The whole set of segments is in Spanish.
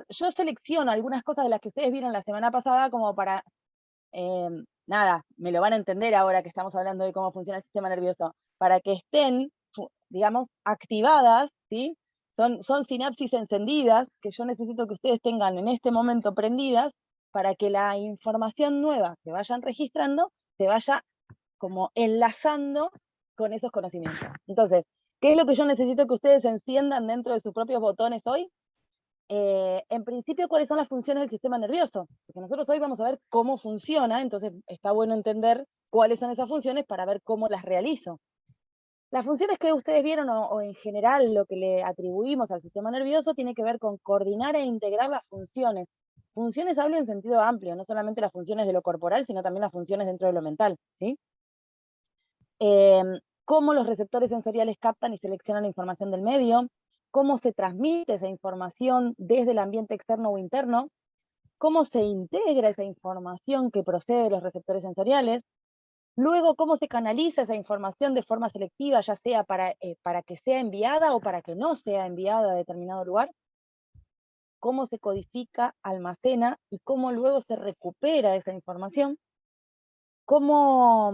yo selecciono algunas cosas de las que ustedes vieron la semana pasada como para, nada, me lo van a entender ahora que estamos hablando de cómo funciona el sistema nervioso, para que estén, digamos, activadas, ¿sí? Son sinapsis encendidas que yo necesito que ustedes tengan en este momento prendidas para que la información nueva que vayan registrando se vaya como enlazando con esos conocimientos. Entonces, ¿qué es lo que yo necesito que ustedes enciendan dentro de sus propios botones hoy? En principio, ¿cuáles son las funciones del sistema nervioso? Porque nosotros hoy vamos a ver cómo funciona, entonces está bueno entender cuáles son esas funciones para ver cómo las realizo. Las funciones que ustedes vieron, o en general lo que le atribuimos al sistema nervioso, tiene que ver con coordinar e integrar las funciones. Funciones hablo en sentido amplio, no solamente las funciones de lo corporal, sino también las funciones dentro de lo mental, ¿sí? Cómo los receptores sensoriales captan y seleccionan la información del medio, cómo se transmite esa información desde el ambiente externo o interno, cómo se integra esa información que procede de los receptores sensoriales, luego cómo se canaliza esa información de forma selectiva, ya sea para que sea enviada o para que no sea enviada a determinado lugar, cómo se codifica, almacena y cómo luego se recupera esa información, cómo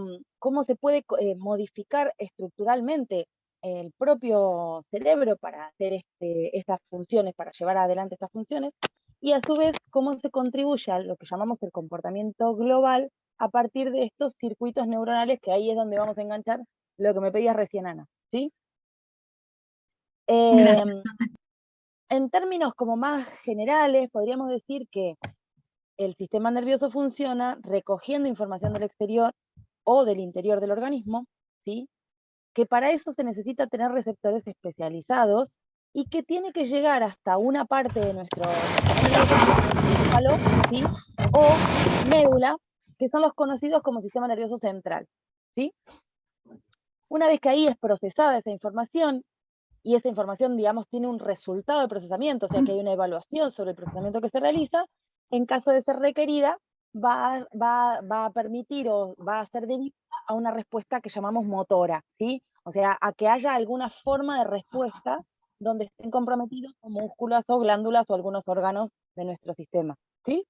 se puede modificar estructuralmente el propio cerebro para hacer estas funciones, para llevar adelante estas funciones, y a su vez cómo se contribuye a lo que llamamos el comportamiento global a partir de estos circuitos neuronales, que ahí es donde vamos a enganchar lo que me pedías recién, Ana, ¿sí? Gracias. En términos como más generales, podríamos decir que el sistema nervioso funciona recogiendo información del exterior o del interior del organismo, ¿sí? Que para eso se necesita tener receptores especializados y que tiene que llegar hasta una parte de nuestro encéfalo, ¿sí? O médula, que son los conocidos como sistema nervioso central, ¿sí? Una vez que ahí es procesada esa información, y esa información, digamos, tiene un resultado de procesamiento, o sea que hay una evaluación sobre el procesamiento que se realiza, en caso de ser requerida, va a permitir o va a ser derivada a una respuesta que llamamos motora, ¿sí? O sea, a que haya alguna forma de respuesta donde estén comprometidos músculos o glándulas o algunos órganos de nuestro sistema, ¿sí?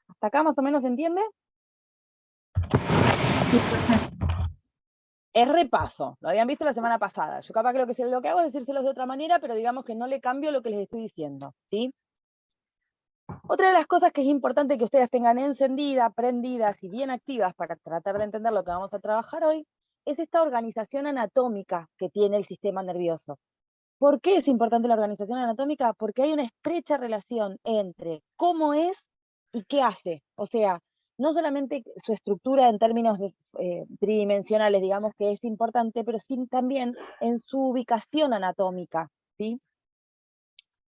¿Hasta acá más o menos se entiende? Es repaso, lo habían visto la semana pasada. Yo capaz que lo que hago es decírselos de otra manera, pero digamos que no le cambio lo que les estoy diciendo, ¿sí? Otra de las cosas que es importante que ustedes tengan encendida, prendidas y bien activas para tratar de entender lo que vamos a trabajar hoy, es esta organización anatómica que tiene el sistema nervioso. ¿Por qué es importante la organización anatómica? Porque hay una estrecha relación entre cómo es y qué hace. O sea, no solamente su estructura en términos tridimensionales, digamos que es importante, pero sí también en su ubicación anatómica, ¿sí?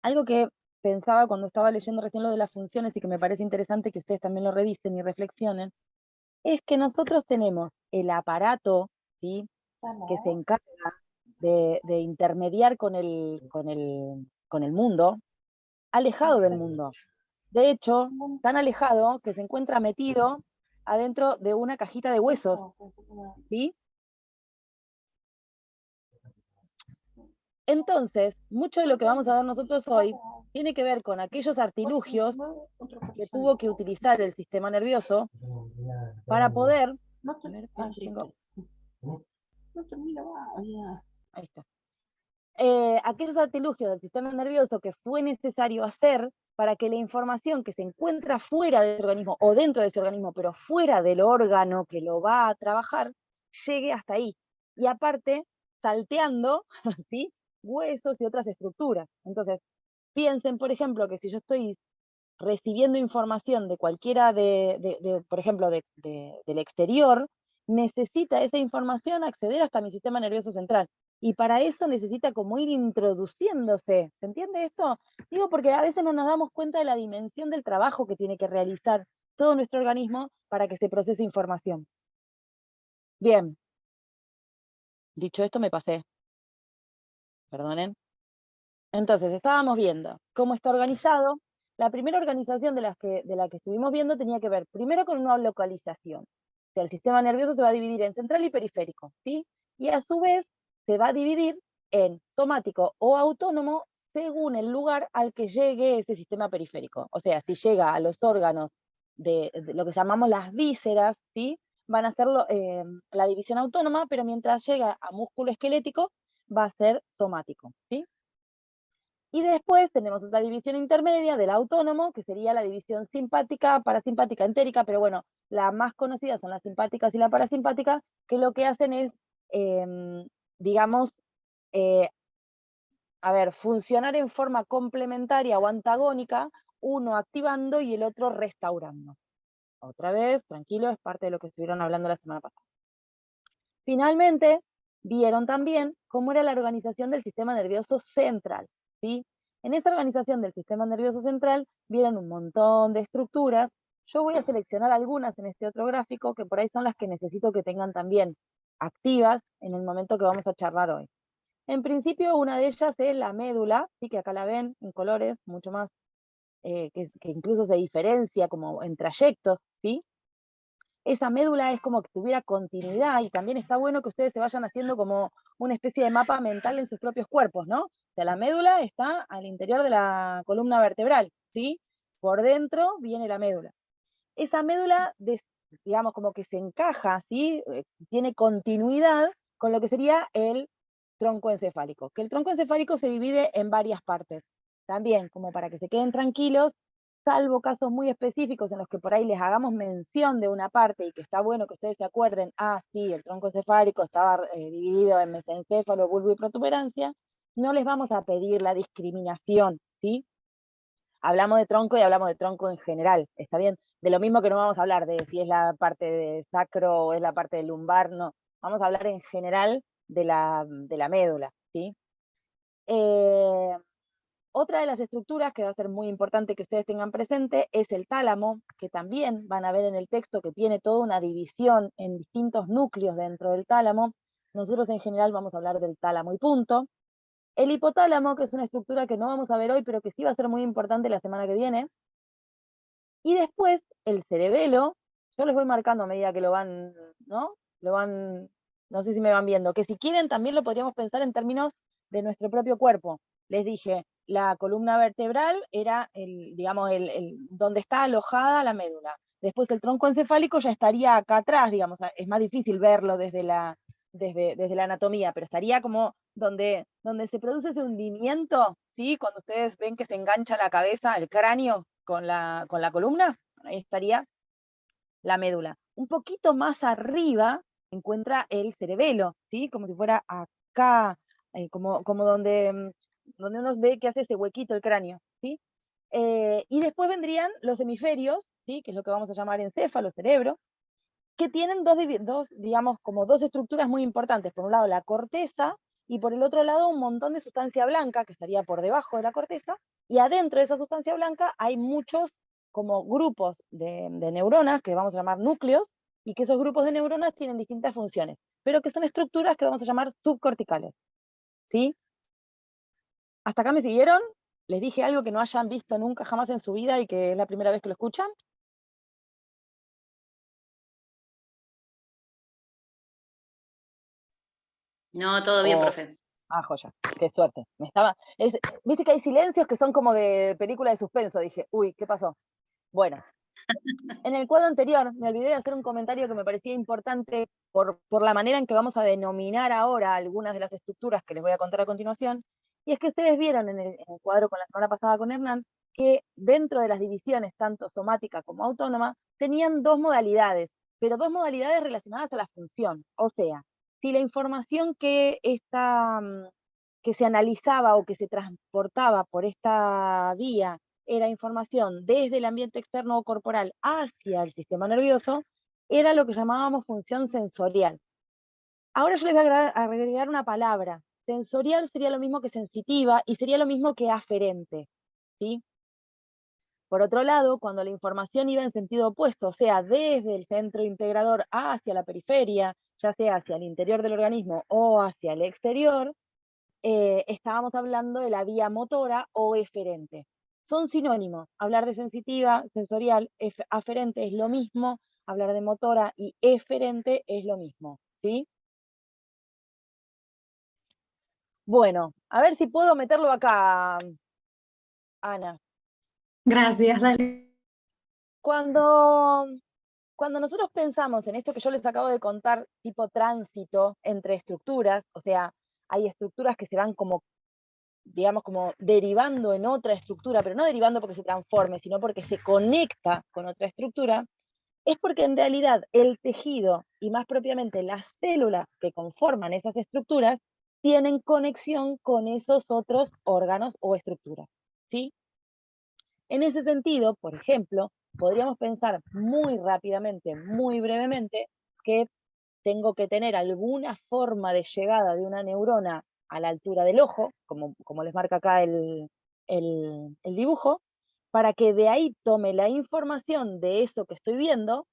Algo que pensaba cuando estaba leyendo recién lo de las funciones y que me parece interesante que ustedes también lo revisen y reflexionen, es que nosotros tenemos el aparato, ¿sí? Que se encarga de intermediar con el mundo, alejado del mundo. De hecho, tan alejado que se encuentra metido adentro de una cajita de huesos, ¿sí? Entonces, mucho de lo que vamos a ver nosotros hoy tiene que ver con aquellos artilugios que tuvo que utilizar el sistema nervioso para poder... A ver, tengo, ahí está. Aquellos artilugios del sistema nervioso que fue necesario hacer para que la información que se encuentra fuera de ese organismo o dentro de ese organismo, pero fuera del órgano que lo va a trabajar, llegue hasta ahí. Y aparte, salteando, ¿sí? Huesos y otras estructuras. Entonces, piensen, por ejemplo, que si yo estoy recibiendo información de cualquiera por ejemplo, del exterior, necesita esa información acceder hasta mi sistema nervioso central. Y para eso necesita como ir introduciéndose. ¿Se entiende esto? Digo porque a veces no nos damos cuenta de la dimensión del trabajo que tiene que realizar todo nuestro organismo para que se procese información. Bien. Dicho esto, me pasé. Perdonen. Entonces, estábamos viendo cómo está organizado. La primera organización de la que estuvimos viendo tenía que ver primero con una localización. O sea, el sistema nervioso se va a dividir en central y periférico, ¿sí? Y a su vez se va a dividir en somático o autónomo según el lugar al que llegue ese sistema periférico. O sea, si llega a los órganos de lo que llamamos las vísceras, ¿sí? Van a ser la división autónoma, pero mientras llega a músculo esquelético, va a ser somático, ¿sí? Y después tenemos otra división intermedia del autónomo, que sería la división simpática, parasimpática, entérica, pero bueno, la más conocida son las simpáticas y la parasimpática, que lo que hacen es, digamos, eh, funcionar en forma complementaria o antagónica, uno activando y el otro restaurando. Otra vez, tranquilo, es parte de lo que estuvieron hablando la semana pasada. Finalmente, vieron también cómo era la organización del sistema nervioso central, ¿sí? En esa organización del sistema nervioso central vieron un montón de estructuras. Yo voy a seleccionar algunas en este otro gráfico, que por ahí son las que necesito que tengan también activas en el momento que vamos a charlar hoy. En principio, una de ellas es la médula, ¿sí? Que acá la ven en colores, mucho más, que incluso se diferencia como en trayectos, ¿sí? Esa médula es como que tuviera continuidad, y también está bueno que ustedes se vayan haciendo como una especie de mapa mental en sus propios cuerpos, ¿no? O sea, la médula está al interior de la columna vertebral, ¿sí? Por dentro viene la médula. Esa médula, digamos, como que se encaja, ¿sí? Tiene continuidad con lo que sería el tronco encefálico, que el tronco encefálico se divide en varias partes. También, como para que se queden tranquilos, salvo casos muy específicos en los que por ahí les hagamos mención de una parte y que está bueno que ustedes se acuerden, sí, el tronco encefálico estaba dividido en mesencéfalo, bulbo y protuberancia, no les vamos a pedir la discriminación, ¿sí? Hablamos de tronco y hablamos de tronco en general, ¿está bien? De lo mismo que no vamos a hablar de si es la parte de sacro o es la parte de lumbar, no. Vamos a hablar en general de la médula, ¿sí? Eh, Otra de las estructuras que va a ser muy importante que ustedes tengan presente es el tálamo, que también van a ver en el texto que tiene toda una división en distintos núcleos dentro del tálamo. Nosotros en general vamos a hablar del tálamo y punto. El hipotálamo, que es una estructura que no vamos a ver hoy, pero que sí va a ser muy importante la semana que viene. Y después el cerebelo, yo les voy marcando a medida que lo van, ¿no? No sé si me van viendo, que si quieren también lo podríamos pensar en términos de nuestro propio cuerpo. Les dije, la columna vertebral era digamos, donde está alojada la médula. Después el tronco encefálico ya estaría acá atrás, digamos, es más difícil verlo desde la anatomía, pero estaría como donde se produce ese hundimiento, ¿sí? Cuando ustedes ven que se engancha la cabeza, el cráneo con la columna, ahí estaría la médula. Un poquito más arriba se encuentra el cerebelo, ¿sí? Como si fuera acá, como donde uno ve que hace ese huequito el cráneo, ¿sí? Y después vendrían los hemisferios, ¿sí? Que es lo que vamos a llamar encéfalo, cerebro, que tienen digamos, como dos estructuras muy importantes. Por un lado la corteza, y por el otro lado un montón de sustancia blanca, que estaría por debajo de la corteza, y adentro de esa sustancia blanca hay muchos como grupos de neuronas, que vamos a llamar núcleos, y que esos grupos de neuronas tienen distintas funciones, pero que son estructuras que vamos a llamar subcorticales, ¿sí? ¿Hasta acá me siguieron? ¿Les dije algo que no hayan visto nunca jamás en su vida y que es la primera vez que lo escuchan? No, todo bien, O, profe. joya, qué suerte. Viste que hay silencios que son como de película de suspenso. Dije, uy, ¿qué pasó? Bueno, en el cuadro anterior me olvidé de hacer un comentario que me parecía importante por la manera en que vamos a denominar ahora algunas de las estructuras que les voy a contar a continuación. Y es que ustedes vieron en el cuadro con la semana pasada con Hernán, que dentro de las divisiones, tanto somática como autónoma, tenían dos modalidades, pero dos modalidades relacionadas a la función. O sea, si la información que se analizaba o que se transportaba por esta vía era información desde el ambiente externo o corporal hacia el sistema nervioso, era lo que llamábamos función sensorial. Ahora yo les voy a agregar una palabra. Sensorial sería lo mismo que sensitiva y sería lo mismo que aferente, ¿sí? Por otro lado, cuando la información iba en sentido opuesto, o sea, desde el centro integrador hacia la periferia, ya sea hacia el interior del organismo o hacia el exterior, estábamos hablando de la vía motora o eferente. Son sinónimos. Hablar de sensitiva, sensorial, aferente es lo mismo. Hablar de motora y eferente es lo mismo, ¿sí? Bueno, a ver si puedo meterlo acá, Ana. Gracias, dale. Cuando, cuando nosotros pensamos en esto que yo les acabo de contar, tipo tránsito entre estructuras, o sea, hay estructuras que se van como, digamos, como derivando en otra estructura, pero no derivando porque se transforme, sino porque se conecta con otra estructura, es porque en realidad el tejido, y más propiamente las células que conforman esas estructuras, tienen conexión con esos otros órganos o estructuras, ¿sí? En ese sentido, por ejemplo, podríamos pensar muy rápidamente, muy brevemente, que tengo que tener alguna forma de llegada de una neurona a la altura del ojo, como les marca acá el dibujo, para que de ahí tome la información de eso que estoy viendo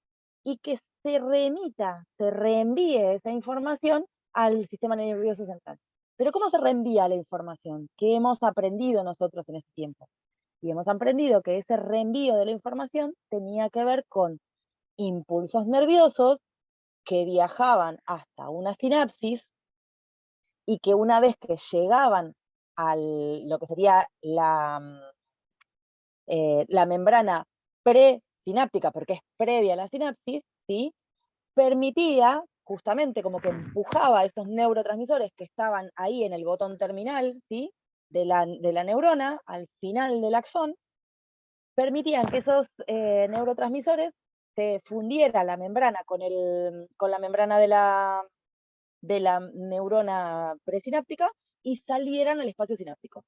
y que se remita, se reenvíe esa información al sistema nervioso central. Pero ¿cómo se reenvía la información? ¿Qué hemos aprendido nosotros en este tiempo? Y hemos aprendido que ese reenvío de la información tenía que ver con impulsos nerviosos que viajaban hasta una sinapsis y que una vez que llegaban a lo que sería la membrana presináptica, porque es previa a la sinapsis, ¿sí? Permitía, justamente como que empujaba a esos neurotransmisores que estaban ahí en el botón terminal, ¿sí? de la neurona, al final del axón, permitían que esos neurotransmisores se fundiera la membrana con la membrana de la neurona presináptica y salieran al espacio sináptico.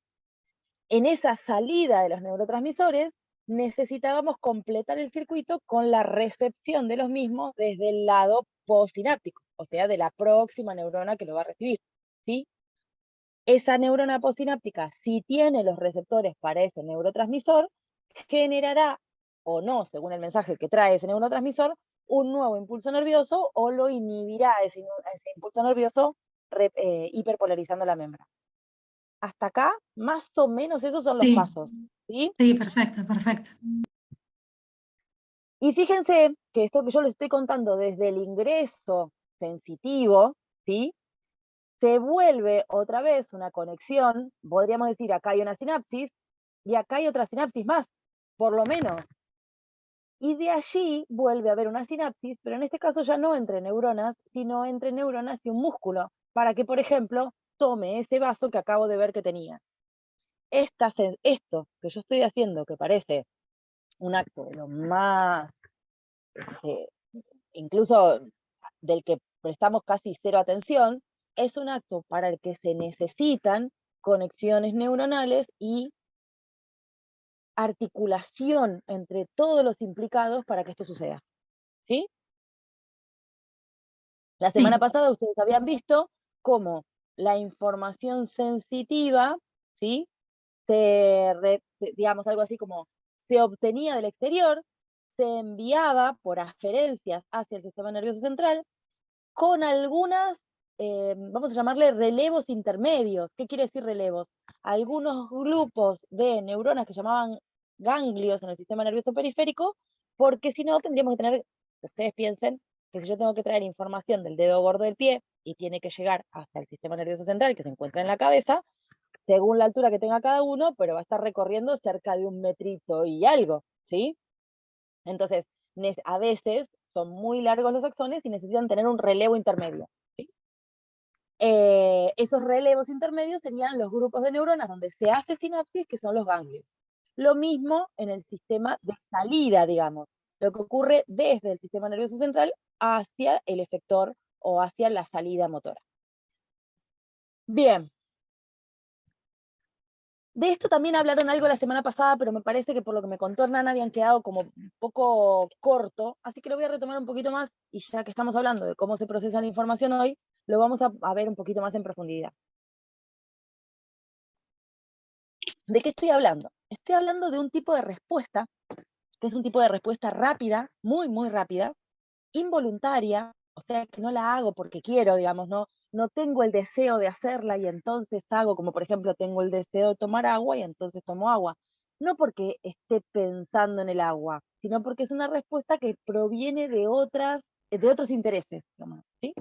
En esa salida de los neurotransmisores necesitábamos completar el circuito con la recepción de los mismos desde el lado postsináptico, o sea, de la próxima neurona que lo va a recibir, ¿sí? Esa neurona postsináptica, si tiene los receptores para ese neurotransmisor, generará o no, según el mensaje que trae ese neurotransmisor, un nuevo impulso nervioso o lo inhibirá ese impulso nervioso hiperpolarizando la membrana. Hasta acá, más o menos esos son los Sí, pasos, ¿sí? sí, perfecto, perfecto. Y fíjense que esto que yo les estoy contando desde el ingreso sensitivo, ¿sí? Se vuelve otra vez una conexión, podríamos decir, acá hay una sinapsis y acá hay otra sinapsis más, por lo menos. Y de allí vuelve a haber una sinapsis, pero en este caso ya no entre neuronas, sino entre neuronas y un músculo, para que, por ejemplo, tome ese vaso que acabo de ver que tenía. Esto que yo estoy haciendo, que parece un acto de lo más, este, incluso del que prestamos casi cero atención, es un acto para el que se necesitan conexiones neuronales y articulación entre todos los implicados para que esto suceda. ¿Sí? La semana Sí, pasada ustedes habían visto cómo la información sensitiva, ¿sí? Digamos algo así como se obtenía del exterior, se enviaba por aferencias hacia el sistema nervioso central con algunas, vamos a llamarle relevos intermedios. ¿Qué quiere decir relevos? Algunos grupos de neuronas que llamaban ganglios en el sistema nervioso periférico, porque si no tendríamos que tener, ustedes piensen, que si yo tengo que traer información del dedo gordo del pie y tiene que llegar hasta el sistema nervioso central que se encuentra en la cabeza, según la altura que tenga cada uno, pero va a estar recorriendo cerca de 1 metrito y algo, ¿sí? Entonces, a veces son muy largos los axones y necesitan tener un relevo intermedio, ¿sí? Esos relevos intermedios serían los grupos de neuronas donde se hace sinapsis, que son los ganglios. Lo mismo en el sistema de salida, digamos, lo que ocurre desde el sistema nervioso central hacia el efector o hacia la salida motora. Bien, de esto también hablaron algo la semana pasada, pero me parece que por lo que me contó Hernán habían quedado como un poco corto, así que lo voy a retomar un poquito más, y ya que estamos hablando de cómo se procesa la información hoy, lo vamos a ver un poquito más en profundidad. ¿De qué estoy hablando? Estoy hablando de un tipo de respuesta, que es un tipo de respuesta rápida, muy, muy rápida, involuntaria, o sea, que no la hago porque quiero, digamos, no tengo el deseo de hacerla y entonces hago, como por ejemplo tengo el deseo de tomar agua y entonces tomo agua. No porque esté pensando en el agua, sino porque es una respuesta que proviene de otros intereses, digamos, ¿sí?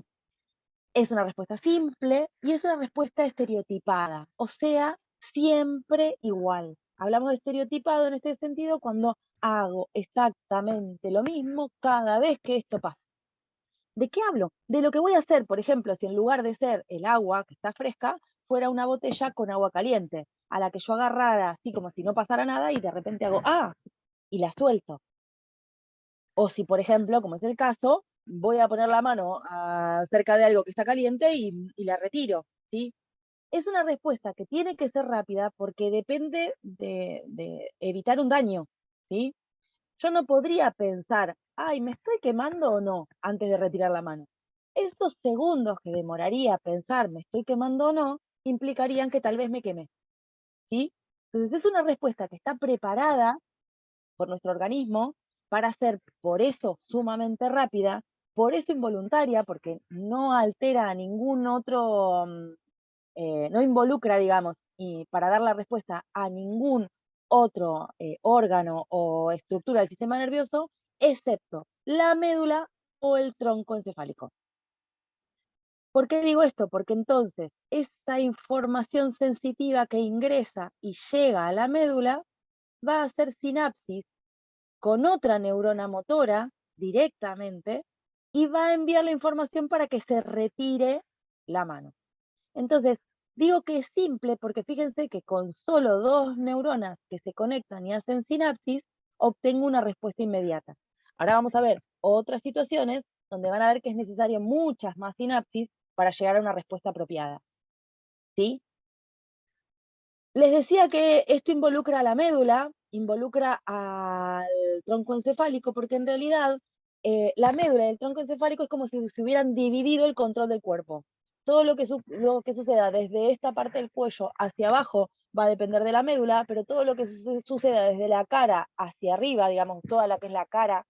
Es una respuesta simple y es una respuesta estereotipada, o sea, siempre igual. Hablamos de estereotipado en este sentido cuando hago exactamente lo mismo cada vez que esto pasa. ¿De qué hablo? De lo que voy a hacer, por ejemplo, si en lugar de ser el agua que está fresca, fuera una botella con agua caliente, a la que yo agarrara así como si no pasara nada y de repente hago, y la suelto. O si, por ejemplo, como es el caso, voy a poner la mano cerca de algo que está caliente y la retiro, ¿sí? Es una respuesta que tiene que ser rápida porque depende de evitar un daño, ¿sí? Yo no podría pensar, ay, ¿me estoy quemando o no? Antes de retirar la mano. Esos segundos que demoraría pensar, ¿me estoy quemando o no? Implicarían que tal vez me quemé, ¿sí? Entonces es una respuesta que está preparada por nuestro organismo para ser por eso sumamente rápida, por eso involuntaria, porque no altera a ningún otro, no involucra, digamos, y para dar la respuesta a ningún otro órgano o estructura del sistema nervioso, excepto la médula o el tronco encefálico. ¿Por qué digo esto? Porque entonces esa información sensitiva que ingresa y llega a la médula va a hacer sinapsis con otra neurona motora directamente y va a enviar la información para que se retire la mano. Entonces, digo que es simple porque fíjense que con solo 2 neuronas que se conectan y hacen sinapsis, obtengo una respuesta inmediata. Ahora vamos a ver otras situaciones donde van a ver que es necesario muchas más sinapsis para llegar a una respuesta apropiada. ¿Sí? Les decía que esto involucra a la médula, involucra al tronco encefálico, porque en realidad la médula y el tronco encefálico es como si se hubieran dividido el control del cuerpo. Todo lo que suceda desde esta parte del cuello hacia abajo va a depender de la médula, pero todo lo que suceda desde la cara hacia arriba, digamos, toda la que es la cara,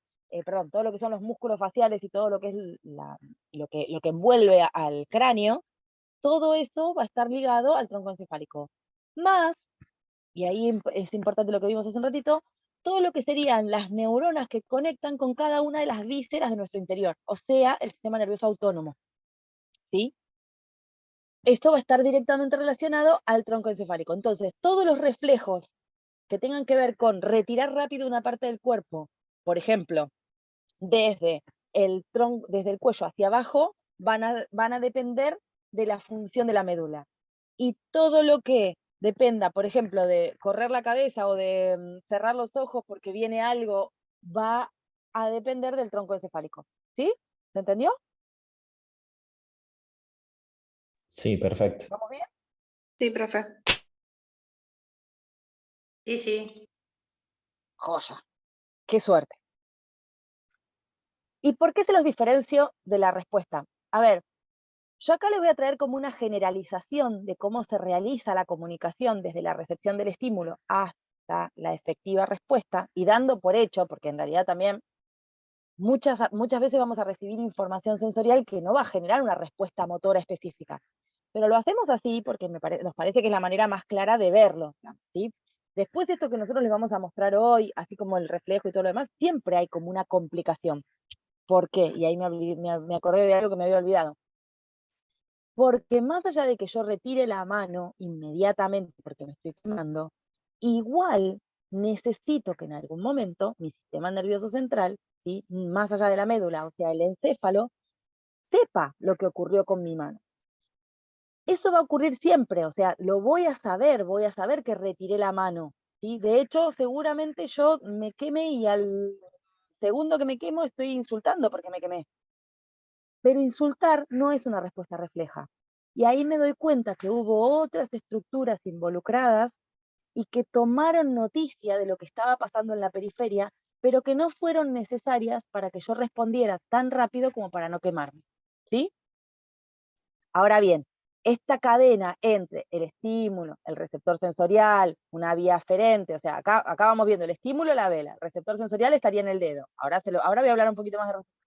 todo lo que son los músculos faciales y todo lo que es lo que envuelve al cráneo, todo eso va a estar ligado al tronco encefálico. Más, y ahí es importante lo que vimos hace un ratito, todo lo que serían las neuronas que conectan con cada una de las vísceras de nuestro interior, o sea, el sistema nervioso autónomo, ¿sí? Esto va a estar directamente relacionado al tronco encefálico. Entonces, todos los reflejos que tengan que ver con retirar rápido una parte del cuerpo, por ejemplo, desde desde el cuello hacia abajo, van a depender de la función de la médula. Y todo lo que dependa, por ejemplo, de correr la cabeza o de cerrar los ojos porque viene algo, va a depender del tronco encefálico. ¿Sí? ¿Se entendió? Sí, perfecto. ¿Vamos bien? Sí, profe. Sí, sí. Joya. Qué suerte. ¿Y por qué se los diferencio de la respuesta? A ver, yo acá les voy a traer como una generalización de cómo se realiza la comunicación desde la recepción del estímulo hasta la efectiva respuesta, y dando por hecho, porque en realidad también muchas veces vamos a recibir información sensorial que no va a generar una respuesta motora específica. Pero lo hacemos así porque nos parece que es la manera más clara de verlo, ¿sí? Después de esto que nosotros les vamos a mostrar hoy, así como el reflejo y todo lo demás, siempre hay como una complicación. ¿Por qué? Y ahí me acordé de algo que me había olvidado. Porque más allá de que yo retire la mano inmediatamente porque me estoy quemando, igual necesito que en algún momento mi sistema nervioso central, ¿sí?, más allá de la médula, o sea, el encéfalo, sepa lo que ocurrió con mi mano. Eso va a ocurrir siempre, o sea, lo voy a saber que retiré la mano, ¿sí? De hecho, seguramente yo me quemé y al segundo que me quemo estoy insultando porque me quemé. Pero insultar no es una respuesta refleja. Y ahí me doy cuenta que hubo otras estructuras involucradas y que tomaron noticia de lo que estaba pasando en la periferia, pero que no fueron necesarias para que yo respondiera tan rápido como para no quemarme. ¿Sí? Ahora bien, esta cadena entre el estímulo, el receptor sensorial, una vía aferente, o sea, acá vamos viendo el estímulo, la vela, el receptor sensorial estaría en el dedo. Ahora voy a hablar un poquito más de receptor.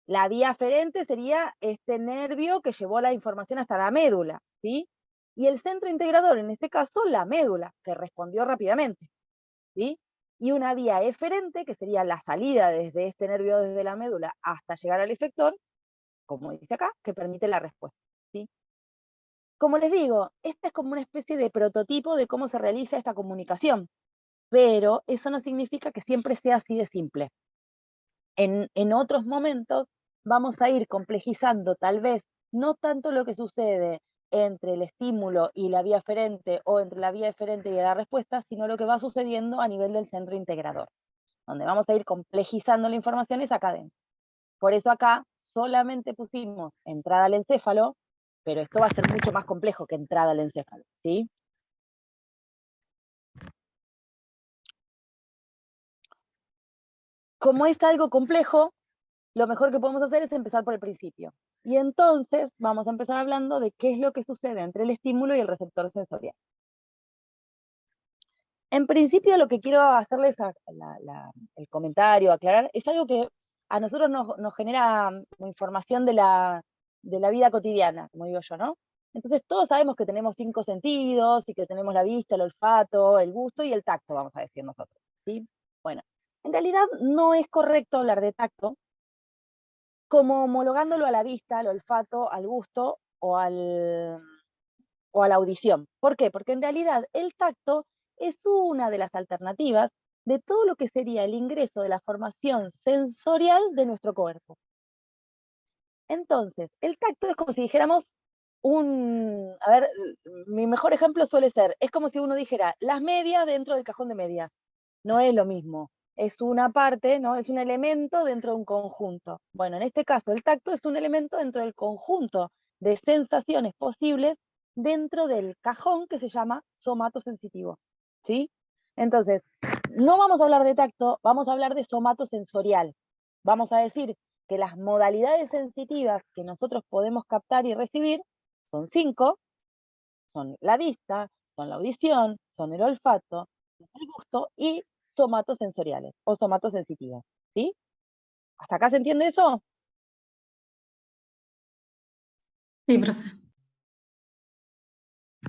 La vía aferente sería este nervio que llevó la información hasta la médula, ¿sí? Y el centro integrador, en este caso, la médula, que respondió rápidamente, ¿sí? Y una vía eferente, que sería la salida desde este nervio, desde la médula, hasta llegar al efector, como dice acá, que permite la respuesta, ¿sí? Como les digo, esta es como una especie de prototipo de cómo se realiza esta comunicación, pero eso no significa que siempre sea así de simple. En otros momentos vamos a ir complejizando tal vez no tanto lo que sucede entre el estímulo y la vía eferente o entre la vía eferente y la respuesta, sino lo que va sucediendo a nivel del centro integrador. Donde vamos a ir complejizando la información es acá adentro. Por eso acá solamente pusimos entrada al encéfalo, pero esto va a ser mucho más complejo que entrada al encéfalo, ¿sí? Como es algo complejo, lo mejor que podemos hacer es empezar por el principio. Y entonces vamos a empezar hablando de qué es lo que sucede entre el estímulo y el receptor sensorial. En principio lo que quiero hacerles el comentario, aclarar, es algo que a nosotros nos genera información de la vida cotidiana, como digo yo, ¿no? Entonces todos sabemos que tenemos 5 sentidos y que tenemos la vista, el olfato, el gusto y el tacto, vamos a decir nosotros, ¿sí? Bueno, en realidad no es correcto hablar de tacto como homologándolo a la vista, al olfato, al gusto o a la audición. ¿Por qué? Porque en realidad el tacto es una de las alternativas de todo lo que sería el ingreso de la formación sensorial de nuestro cuerpo. Entonces, el tacto es como si dijéramos a ver, mi mejor ejemplo suele ser, es como si uno dijera las medias dentro del cajón de medias. No es lo mismo, es una parte, ¿no? Es un elemento dentro de un conjunto. Bueno, en este caso, el tacto es un elemento dentro del conjunto de sensaciones posibles dentro del cajón que se llama somatosensitivo, ¿sí? Entonces, no vamos a hablar de tacto, vamos a hablar de somatosensorial. Vamos a decir que las modalidades sensitivas que nosotros podemos captar y recibir son 5, son la vista, son la audición, son el olfato, el gusto y somatosensoriales o somatosensitivas, ¿sí? ¿Hasta acá se entiende eso? Sí, profe.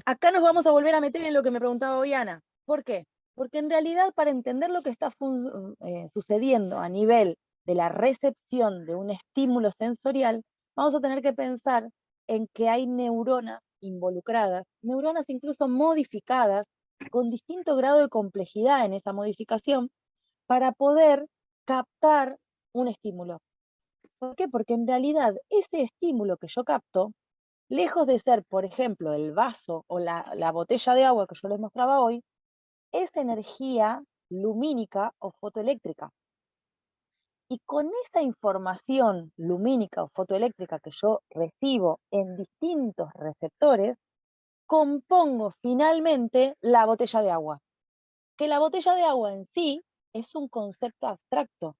Acá nos vamos a volver a meter en lo que me preguntaba hoy Ana. ¿Por qué? Porque en realidad para entender lo que está sucediendo a nivel de la recepción de un estímulo sensorial, vamos a tener que pensar en que hay neuronas involucradas, neuronas incluso modificadas, con distinto grado de complejidad en esa modificación, para poder captar un estímulo. ¿Por qué? Porque en realidad ese estímulo que yo capto, lejos de ser, por ejemplo, el vaso o la botella de agua que yo les mostraba hoy, es energía lumínica o fotoeléctrica. Y con esa información lumínica o fotoeléctrica que yo recibo en distintos receptores, compongo finalmente la botella de agua. Que la botella de agua en sí es un concepto abstracto,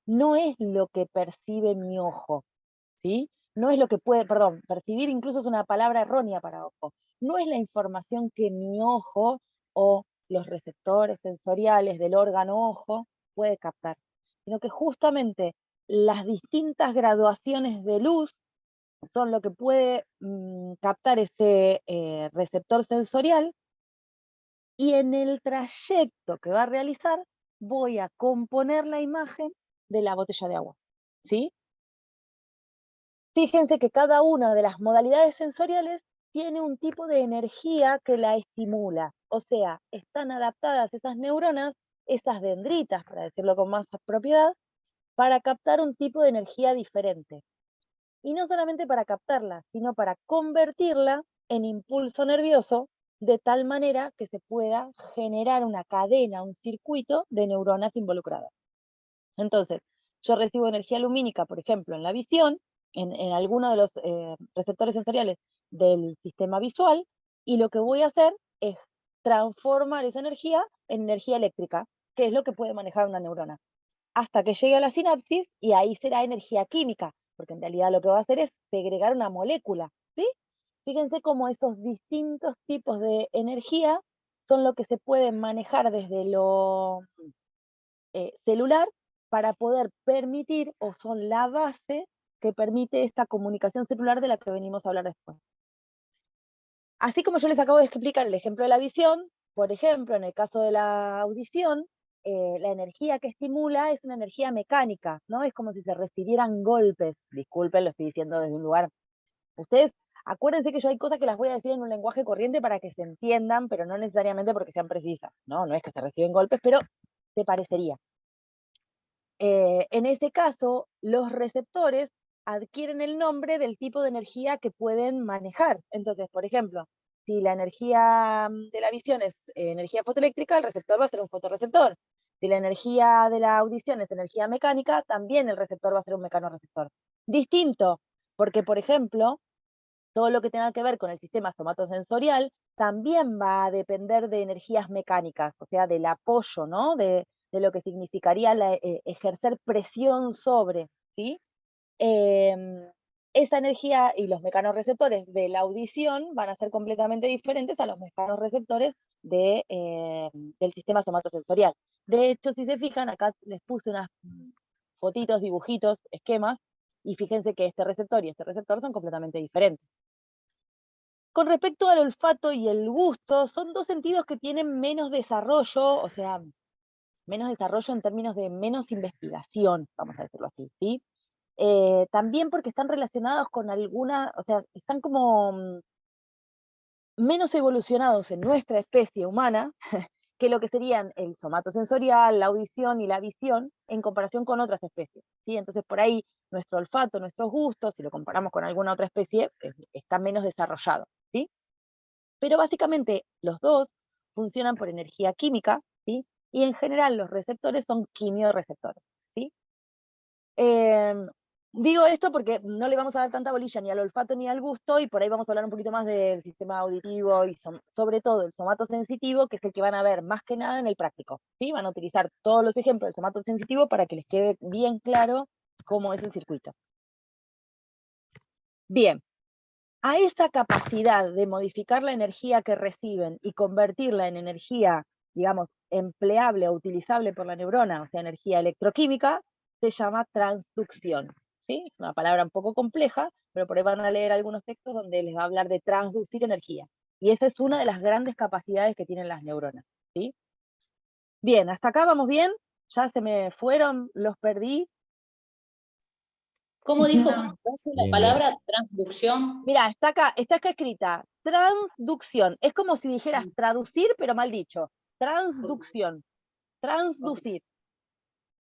no es lo que percibe mi ojo, ¿sí? No es lo que puede, perdón, percibir incluso es una palabra errónea para ojo. No es la información que mi ojo o los receptores sensoriales del órgano ojo puede captar, sino que justamente las distintas graduaciones de luz son lo que puede captar ese receptor sensorial, y en el trayecto que va a realizar voy a componer la imagen de la botella de agua, ¿sí? Fíjense que cada una de las modalidades sensoriales tiene un tipo de energía que la estimula, o sea, están adaptadas esas neuronas, esas dendritas, para decirlo con más propiedad, para captar un tipo de energía diferente. Y no solamente para captarla, sino para convertirla en impulso nervioso, de tal manera que se pueda generar una cadena, un circuito de neuronas involucradas. Entonces, yo recibo energía lumínica, por ejemplo, en la visión, en alguno de los receptores sensoriales del sistema visual, y lo que voy a hacer es transformar esa energía en energía eléctrica, que es lo que puede manejar una neurona, hasta que llegue a la sinapsis, y ahí será energía química, porque en realidad lo que va a hacer es segregar una molécula, ¿sí? Fíjense cómo esos distintos tipos de energía son lo que se pueden manejar desde lo celular para poder permitir, o son la base que permite esta comunicación celular de la que venimos a hablar después. Así como yo les acabo de explicar el ejemplo de la visión, por ejemplo, en el caso de la audición, la energía que estimula es una energía mecánica, ¿no? Es como si se recibieran golpes. Disculpen, lo estoy diciendo desde un lugar. Ustedes, acuérdense que yo hay cosas que las voy a decir en un lenguaje corriente para que se entiendan, pero no necesariamente porque sean precisas, ¿no? No es que se reciben golpes, pero se parecería. En ese caso, los receptores adquieren el nombre del tipo de energía que pueden manejar. Entonces, por ejemplo, si la energía de la visión es energía fotoeléctrica, el receptor va a ser un fotorreceptor. Si la energía de la audición es energía mecánica, también el receptor va a ser un mecanoreceptor. Distinto, porque, por ejemplo, todo lo que tenga que ver con el sistema somatosensorial también va a depender de energías mecánicas, o sea, del apoyo, ¿no? De lo que significaría ejercer presión sobre, ¿sí? Esa energía y los mecanorreceptores de la audición van a ser completamente diferentes a los mecanorreceptores del sistema somatosensorial. De hecho, si se fijan, acá les puse unas fotitos, dibujitos, esquemas, y fíjense que este receptor y este receptor son completamente diferentes. Con respecto al olfato y el gusto, son dos sentidos que tienen menos desarrollo, o sea, menos desarrollo en términos de menos investigación, vamos a decirlo así, ¿sí? También porque están relacionados con alguna, o sea, están como menos evolucionados en nuestra especie humana que lo que serían el somatosensorial, la audición y la visión en comparación con otras especies, ¿sí? Entonces por ahí nuestro olfato, nuestros gustos, si lo comparamos con alguna otra especie, está menos desarrollado, ¿sí? Pero básicamente los dos funcionan por energía química, ¿sí? Y en general los receptores son quimiorreceptores, ¿sí? Digo esto porque no le vamos a dar tanta bolilla ni al olfato ni al gusto, y por ahí vamos a hablar un poquito más del sistema auditivo y sobre todo el somatosensitivo, que es el que van a ver más que nada en el práctico, ¿sí? Van a utilizar todos los ejemplos del somatosensitivo para que les quede bien claro cómo es el circuito. Bien, a esa capacidad de modificar la energía que reciben y convertirla en energía, digamos, empleable o utilizable por la neurona, o sea, energía electroquímica, se llama transducción. ¿Sí? Es una palabra un poco compleja, pero por ahí van a leer algunos textos donde les va a hablar de transducir energía. Y esa es una de las grandes capacidades que tienen las neuronas. ¿Sí? Bien, hasta acá vamos bien. Ya se me fueron, los perdí. ¿Cómo dijo No, la Bien, bien. palabra transducción? Mira, está acá escrita, transducción. Es como si dijeras traducir, pero mal dicho. Transducción, Ok, transducir,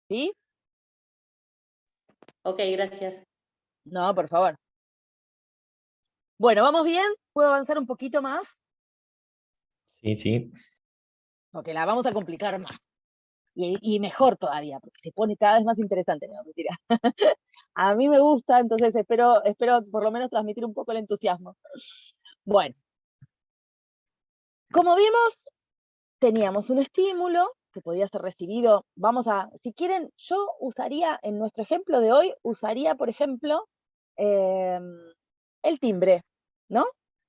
¿sí? ok, gracias. No, por favor. Bueno, ¿vamos bien? ¿Puedo avanzar un poquito más? Sí, sí. Porque la vamos a complicar más. Y mejor todavía, porque se pone cada vez más interesante, no, mentira. A mí me gusta, entonces espero por lo menos transmitir un poco el entusiasmo. Bueno, como vimos, teníamos un estímulo que podía ser recibido. Si quieren, yo usaría, en nuestro ejemplo de hoy, usaría, por ejemplo, eh, el timbre, ¿no?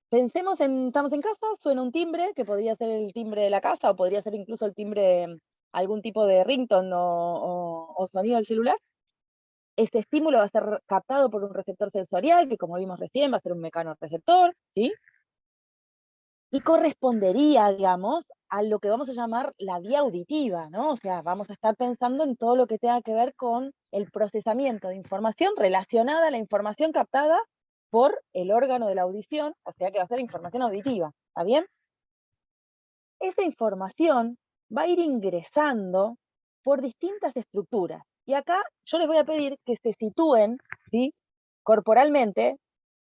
Pensemos estamos en casa, suena un timbre, que podría ser el timbre de la casa, o podría ser incluso el timbre de algún tipo de ringtone o sonido del celular. Ese estímulo va a ser captado por un receptor sensorial, que como vimos recién, va a ser un mecanoreceptor, ¿sí? Y correspondería, digamos, a lo que vamos a llamar la vía auditiva, ¿no? O sea, vamos a estar pensando en todo lo que tenga que ver con el procesamiento de información relacionada a la información captada por el órgano de la audición, o sea que va a ser información auditiva, ¿está bien? Esa información va a ir ingresando por distintas estructuras. Y acá yo les voy a pedir que se sitúen, ¿sí? Corporalmente,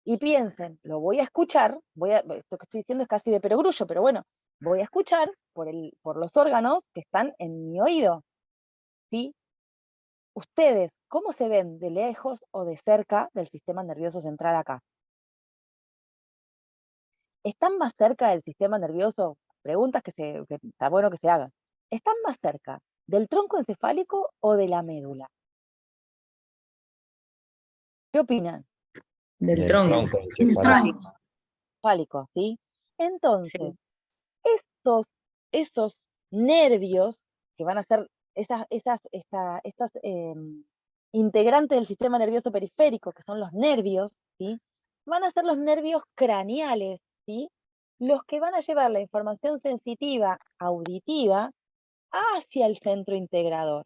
y piensen, lo voy a escuchar, esto que estoy diciendo es casi de perogrullo, pero bueno, voy a escuchar por los órganos que están en mi oído, ¿sí? Ustedes, ¿cómo se ven de lejos o de cerca del sistema nervioso central acá? ¿Están más cerca del sistema nervioso? Preguntas que está bueno que se hagan. ¿Están más cerca del tronco encefálico o de la médula? ¿Qué opinan? Del Del tronco. tronco el encefálico. tronco. Encefálico, ¿sí? Entonces, Sí. esos nervios, que van a ser estas integrantes del sistema nervioso periférico, que son los nervios, ¿sí? Van a ser los nervios craneales, ¿sí? Los que van a llevar la información sensitiva auditiva hacia el centro integrador.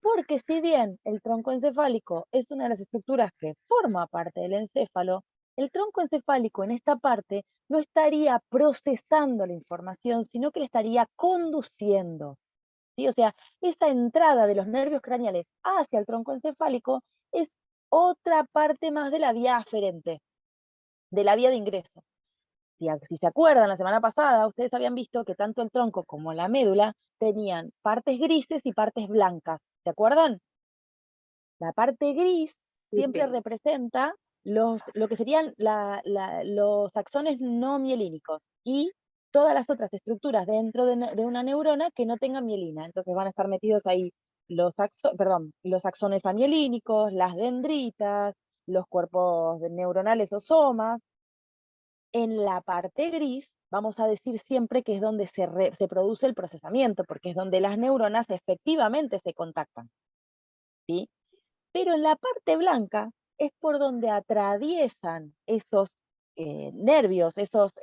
Porque si bien el tronco encefálico es una de las estructuras que forma parte del encéfalo, el tronco encefálico en esta parte no estaría procesando la información, sino que la estaría conduciendo. ¿Sí? O sea, esa entrada de los nervios craneales hacia el tronco encefálico es otra parte más de la vía aferente, de la vía de ingreso. Si se acuerdan, la semana pasada ustedes habían visto que tanto el tronco como la médula tenían partes grises y partes blancas. ¿Se acuerdan? La parte gris siempre Sí. representa lo que serían los axones no mielínicos y todas las otras estructuras dentro de una neurona que no tengan mielina. Entonces van a estar metidos ahí los axones amielínicos, las dendritas, los cuerpos neuronales o somas. En la parte gris, vamos a decir siempre que es donde se produce el procesamiento, porque es donde las neuronas efectivamente se contactan. ¿Sí? Pero en la parte blanca es por donde atraviesan esos nervios, esos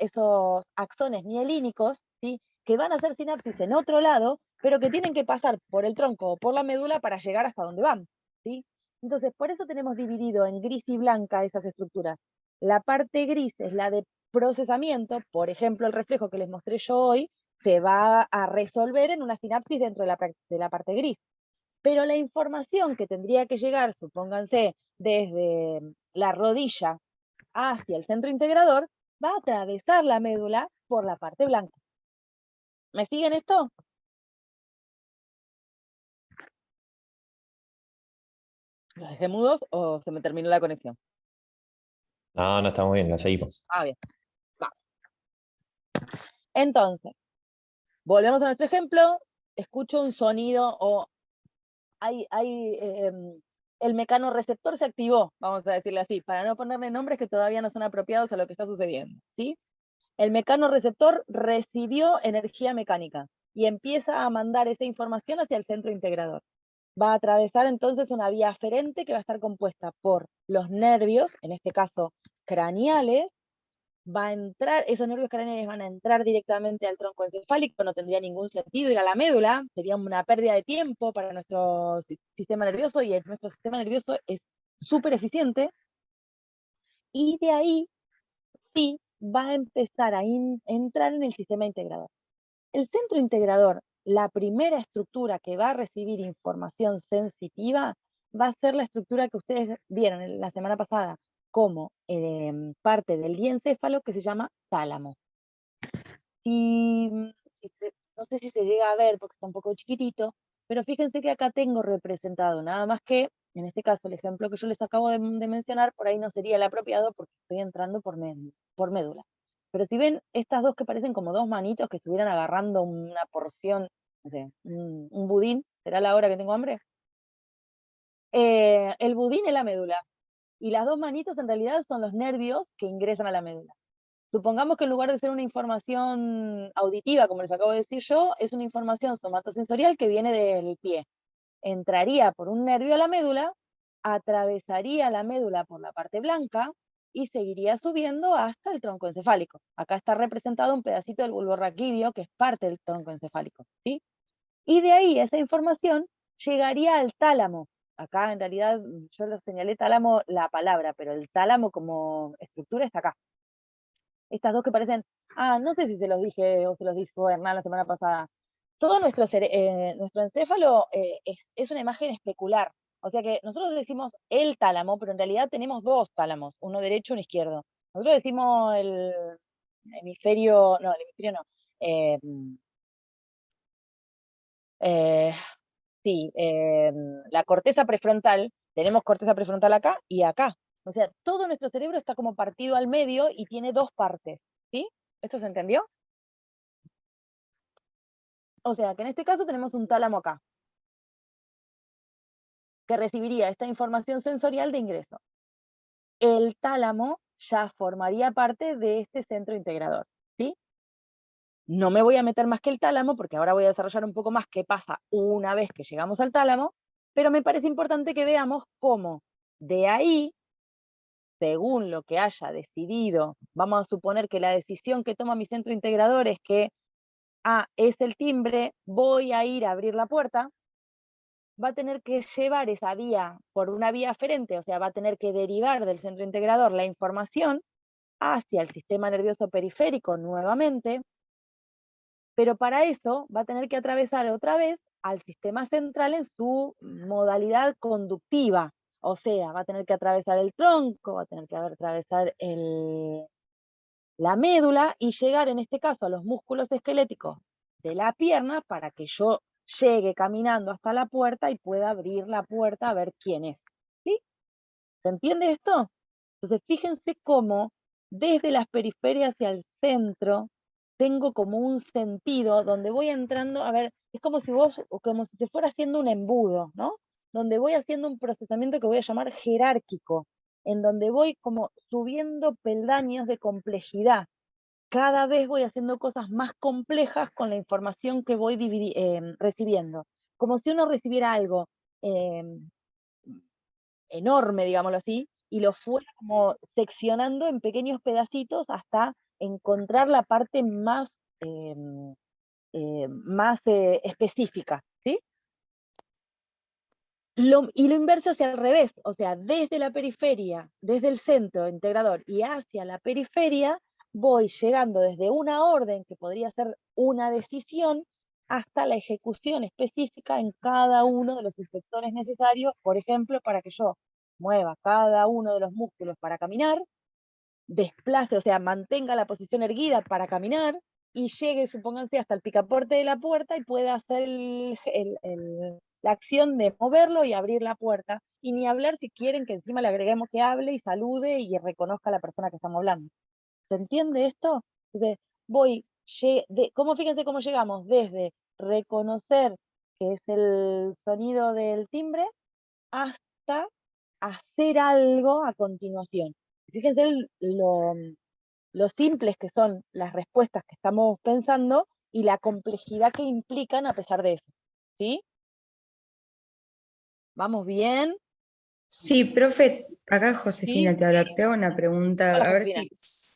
axones mielínicos, ¿sí? Que van a hacer sinapsis en otro lado, pero que tienen que pasar por el tronco o por la médula para llegar hasta donde van. ¿Sí? Entonces, por eso tenemos dividido en gris y blanca esas estructuras. La parte gris es la de procesamiento, por ejemplo, el reflejo que les mostré yo hoy, se va a resolver en una sinapsis dentro de la parte gris. Pero la información que tendría que llegar, supónganse, desde la rodilla hacia el centro integrador, va a atravesar la médula por la parte blanca. ¿Me siguen esto? ¿Los dejé mudos o se me terminó la conexión? No, no estamos bien, la seguimos. Ah, bien. Vamos. Entonces, volvemos a nuestro ejemplo. Escucho un sonido o el mecanorreceptor se activó, vamos a decirle así, para no ponerle nombres que todavía no son apropiados a lo que está sucediendo, ¿sí? El mecanorreceptor recibió energía mecánica y empieza a mandar esa información hacia el centro integrador. Va a atravesar entonces una vía aferente que va a estar compuesta por los nervios, en este caso craneales. Va a entrar, esos nervios craneales van a entrar directamente al tronco encefálico, no tendría ningún sentido ir a la médula, sería una pérdida de tiempo para nuestro sistema nervioso, y nuestro sistema nervioso es súper eficiente, y de ahí sí va a empezar a entrar en el sistema integrador. El centro integrador, la primera estructura que va a recibir información sensitiva, va a ser la estructura que ustedes vieron la semana pasada como parte del diencéfalo, que se llama tálamo. Y no sé si se llega a ver porque está un poco chiquitito, pero fíjense que acá tengo representado, nada más que, en este caso, el ejemplo que yo les acabo de mencionar, por ahí no sería el apropiado porque estoy entrando por médula. Pero si ven estas dos que parecen como dos manitos que estuvieran agarrando una porción, no sé, un budín, ¿será la hora que tengo hambre? El budín es la médula, y las dos manitos en realidad son los nervios que ingresan a la médula. Supongamos que en lugar de ser una información auditiva, como les acabo de decir yo, es una información somatosensorial que viene del pie. Entraría por un nervio a la médula, atravesaría la médula por la parte blanca y seguiría subiendo hasta el tronco encefálico. Acá está representado un pedacito del bulbo raquídeo que es parte del tronco encefálico, ¿sí? Y de ahí esa información llegaría al tálamo. Acá en realidad yo lo señalé tálamo la palabra, pero el tálamo como estructura está acá. Estas dos que parecen, no sé si se los dije o se los dijo Hernán la semana pasada. Todo nuestro encéfalo es una imagen especular. O sea que nosotros decimos el tálamo, pero en realidad tenemos dos tálamos, uno derecho y uno izquierdo. Nosotros decimos el hemisferio, no, el hemisferio no. Eh, eh, sí, la corteza prefrontal, tenemos corteza prefrontal acá y acá. O sea, todo nuestro cerebro está como partido al medio y tiene dos partes, ¿sí? ¿Esto se entendió? O sea, que en este caso tenemos un tálamo acá, que recibiría esta información sensorial de ingreso. El tálamo ya formaría parte de este centro integrador, ¿sí? No me voy a meter más que el tálamo, porque ahora voy a desarrollar un poco más qué pasa una vez que llegamos al tálamo, pero me parece importante que veamos cómo de ahí, según lo que haya decidido, vamos a suponer que la decisión que toma mi centro integrador es que es el timbre, voy a ir a abrir la puerta, va a tener que llevar esa vía por una vía aferente, o sea, va a tener que derivar del centro integrador la información hacia el sistema nervioso periférico nuevamente, pero para eso va a tener que atravesar otra vez al sistema central en su modalidad conductiva, o sea, va a tener que atravesar el tronco, va a tener que atravesar la médula y llegar en este caso a los músculos esqueléticos de la pierna para que yo llegue caminando hasta la puerta y pueda abrir la puerta a ver quién es. ¿Sí? ¿Se entiende esto? Entonces, fíjense cómo desde las periferias hacia el centro tengo como un sentido donde voy entrando, a ver, es como si como si se fuera haciendo un embudo, ¿no? Donde voy haciendo un procesamiento que voy a llamar jerárquico, en donde voy como subiendo peldaños de complejidad. Cada vez voy haciendo cosas más complejas con la información que voy recibiendo. Como si uno recibiera algo enorme, digámoslo así, y lo fuera como seccionando en pequeños pedacitos hasta encontrar la parte más específica, ¿sí? Y lo inverso hacia el revés, o sea, desde la periferia, desde el centro integrador y hacia la periferia, voy llegando desde una orden, que podría ser una decisión, hasta la ejecución específica en cada uno de los efectores necesarios, por ejemplo, para que yo mueva cada uno de los músculos para caminar, desplace, o sea, mantenga la posición erguida para caminar, y llegue, supónganse, hasta el picaporte de la puerta y pueda hacer la acción de moverlo y abrir la puerta, y ni hablar si quieren que encima le agreguemos que hable y salude y reconozca a la persona que estamos hablando. ¿Se entiende esto? Entonces, fíjense cómo llegamos desde reconocer que es el sonido del timbre hasta hacer algo a continuación. Fíjense lo simples que son las respuestas que estamos pensando y la complejidad que implican a pesar de eso. ¿Sí? ¿Vamos bien? Sí, profe, acá Josefina ¿Sí? te habla, te hago una pregunta, Hola, a ver Josefina.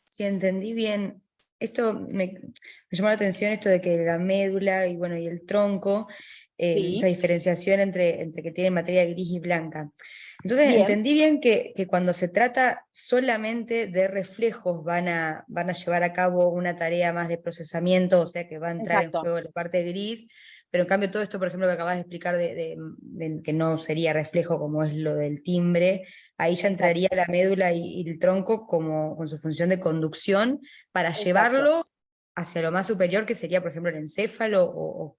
si entendí bien. Esto me llamó la atención, esto de que la médula y bueno, y el tronco, Sí. esta diferenciación entre que tiene materia gris y blanca. Entonces, Bien. entendí bien que cuando se trata solamente de reflejos van a llevar a cabo una tarea más de procesamiento, o sea que va a entrar en Exacto. juego la parte gris, pero en cambio todo esto, por ejemplo, que acabas de explicar que no sería reflejo como es lo del timbre, ahí ya Exacto. entraría la médula y el tronco como con su función de conducción para Exacto. llevarlo hacia lo más superior, que sería, por ejemplo, el encéfalo o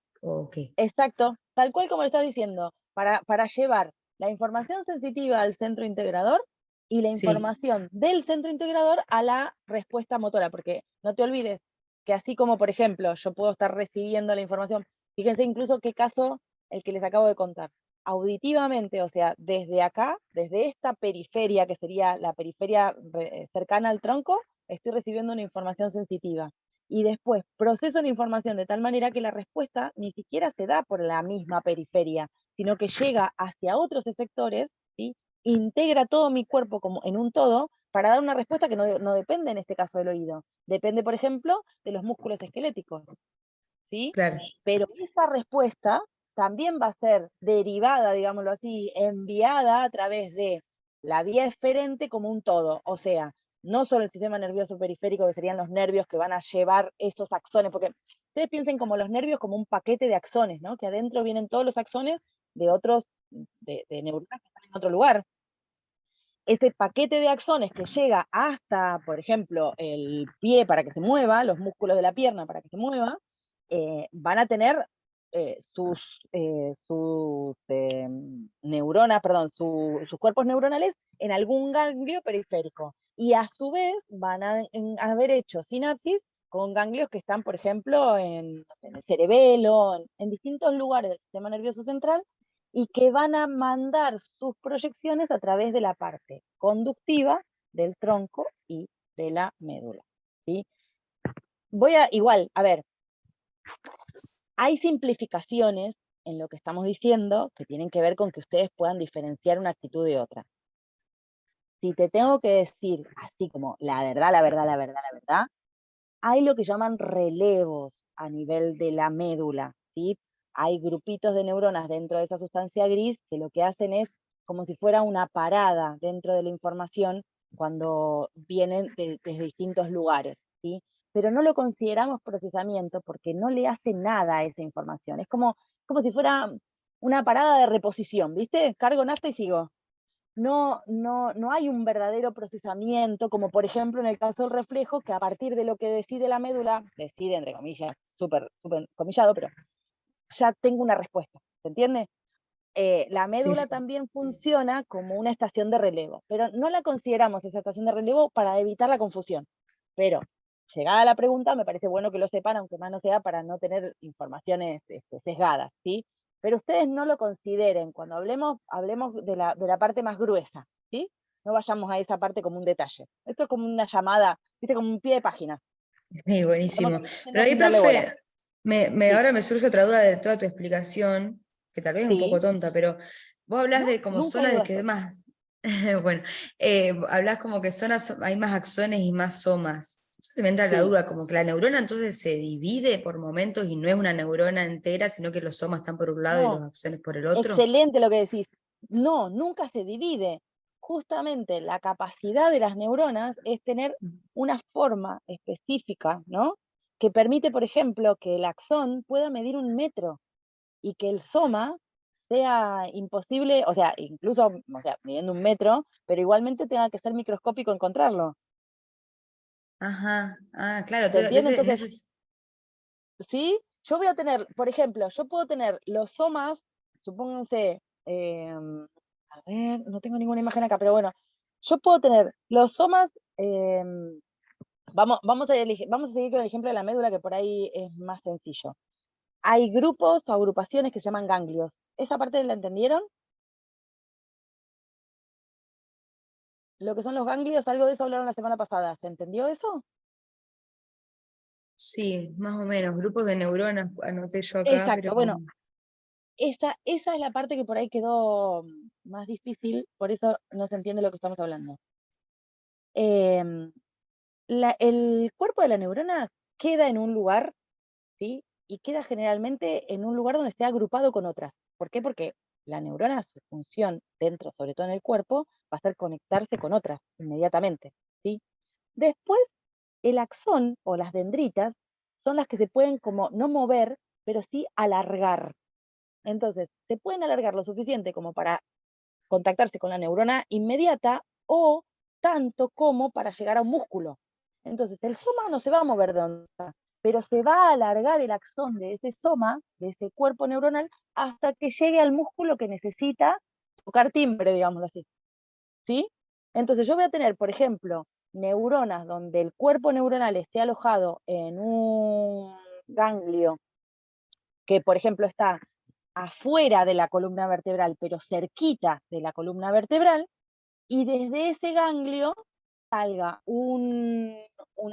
qué. Exacto, tal cual como lo estás diciendo, para llevar la información sensitiva al centro integrador y la Sí, información del centro integrador a la respuesta motora, porque no te olvides que así como, por ejemplo, yo puedo estar recibiendo la información, fíjense incluso qué caso el que les acabo de contar, auditivamente, o sea, desde acá, desde esta periferia, que sería la periferia cercana al tronco, estoy recibiendo una información sensitiva. Y después proceso la información de tal manera que la respuesta ni siquiera se da por la misma periferia, sino que llega hacia otros efectores, ¿sí? Integra todo mi cuerpo como en un todo para dar una respuesta que no depende en este caso del oído. Depende, por ejemplo, de los músculos esqueléticos, ¿sí? claro. Pero esa respuesta también va a ser derivada, digámoslo así, enviada a través de la vía eferente como un todo, o sea, no solo el sistema nervioso periférico, que serían los nervios que van a llevar esos axones, porque ustedes piensen como los nervios como un paquete de axones, ¿no? Que adentro vienen todos los axones de otros, de neuronas que están en otro lugar. Ese paquete de axones que llega hasta, por ejemplo, el pie para que se mueva, los músculos de la pierna para que se mueva, van a tener sus neuronas, perdón, sus cuerpos neuronales en algún ganglio periférico. Y a su vez van a haber hecho sinapsis con ganglios que están, por ejemplo, en el cerebelo, en distintos lugares del sistema nervioso central, y que van a mandar sus proyecciones a través de la parte conductiva del tronco y de la médula. ¿Sí? A ver, hay simplificaciones en lo que estamos diciendo que tienen que ver con que ustedes puedan diferenciar una actitud de otra. Si te tengo que decir así como la verdad, hay lo que llaman relevos. a nivel de la médula, ¿sí? Hay grupitos de neuronas dentro de esa sustancia gris que lo que hacen es como si fuera una parada dentro de la información cuando vienen desde distintos lugares, ¿sí? Pero no lo consideramos procesamiento porque no le hace nada a esa información. Es como si fuera una parada de reposición, ¿viste? Cargo nafta y sigo. No hay un verdadero procesamiento, como por ejemplo en el caso del reflejo, que a partir de lo que decide la médula, decide entre comillas, súper comillado, pero ya tengo una respuesta, ¿se entiende? La Sí, médula sí. también funciona como una estación de relevo, pero no la consideramos esa estación de relevo para evitar la confusión. Pero, llegada la pregunta, me parece bueno que lo sepan, aunque más no sea para no tener informaciones sesgadas, ¿sí? Pero ustedes no lo consideren, cuando hablemos de la parte más gruesa, ¿sí? No vayamos a esa parte como un detalle. Esto es como una llamada, ¿viste? Como un pie de página. Sí, buenísimo. Pero ahí, Sin darle bola. profe, Sí, ahora me surge otra duda de toda tu explicación, que tal vez es un poco sí. tonta, pero vos hablás No, de como nunca hay zonas de dudas. que más, bueno, hablás como que zonas, hay más axones y más somas. Entonces me entra la Sí. duda, como que la neurona entonces se divide por momentos y no es una neurona entera, sino que los somas están por un lado y los No, axones por el otro. excelente lo que decís. No, nunca se divide. Justamente la capacidad de las neuronas es tener una forma específica, ¿no? Que permite, por ejemplo, que el axón pueda medir 1 metro y que el soma sea imposible, o sea, incluso, o sea, midiendo 1 metro, pero igualmente tenga que ser microscópico encontrarlo. Ajá, ah, claro, ¿Se entiende? Entonces, entonces, ¿sí? Yo voy a tener, por ejemplo, yo puedo tener los somas, supónganse, a ver, no tengo ninguna imagen acá, pero bueno, yo puedo tener los somas, vamos a seguir con el ejemplo de la médula, que por ahí es más sencillo. Hay grupos o agrupaciones que se llaman ganglios. ¿Esa parte la entendieron? Lo que son los ganglios, algo de eso hablaron la semana pasada. ¿Se entendió eso? sí, más o menos, grupos de neuronas, anoté yo acá, pero Exacto, bueno, esa es la parte que por ahí quedó más difícil, por eso no se entiende lo que estamos hablando. Em, el cuerpo de la neurona queda en un lugar, ¿sí? Y queda generalmente en un lugar donde esté agrupado con otras. ¿Por qué? Porque la neurona, su función dentro, sobre todo en el cuerpo, va a ser conectarse con otras inmediatamente, ¿sí? Después, el axón o las dendritas son las que se pueden como no mover, pero sí alargar. Entonces, se pueden alargar lo suficiente como para contactarse con la neurona inmediata o tanto como para llegar a un músculo. Entonces, el soma no se va a mover de donde está, pero se va a alargar el axón de ese soma, de ese cuerpo neuronal, hasta que llegue al músculo que necesita tocar timbre, digámoslo así. ¿Sí? Entonces, yo voy a tener, por ejemplo, neuronas donde el cuerpo neuronal esté alojado en un ganglio que, por ejemplo, está afuera de la columna vertebral, pero cerquita de la columna vertebral, y desde ese ganglio salga un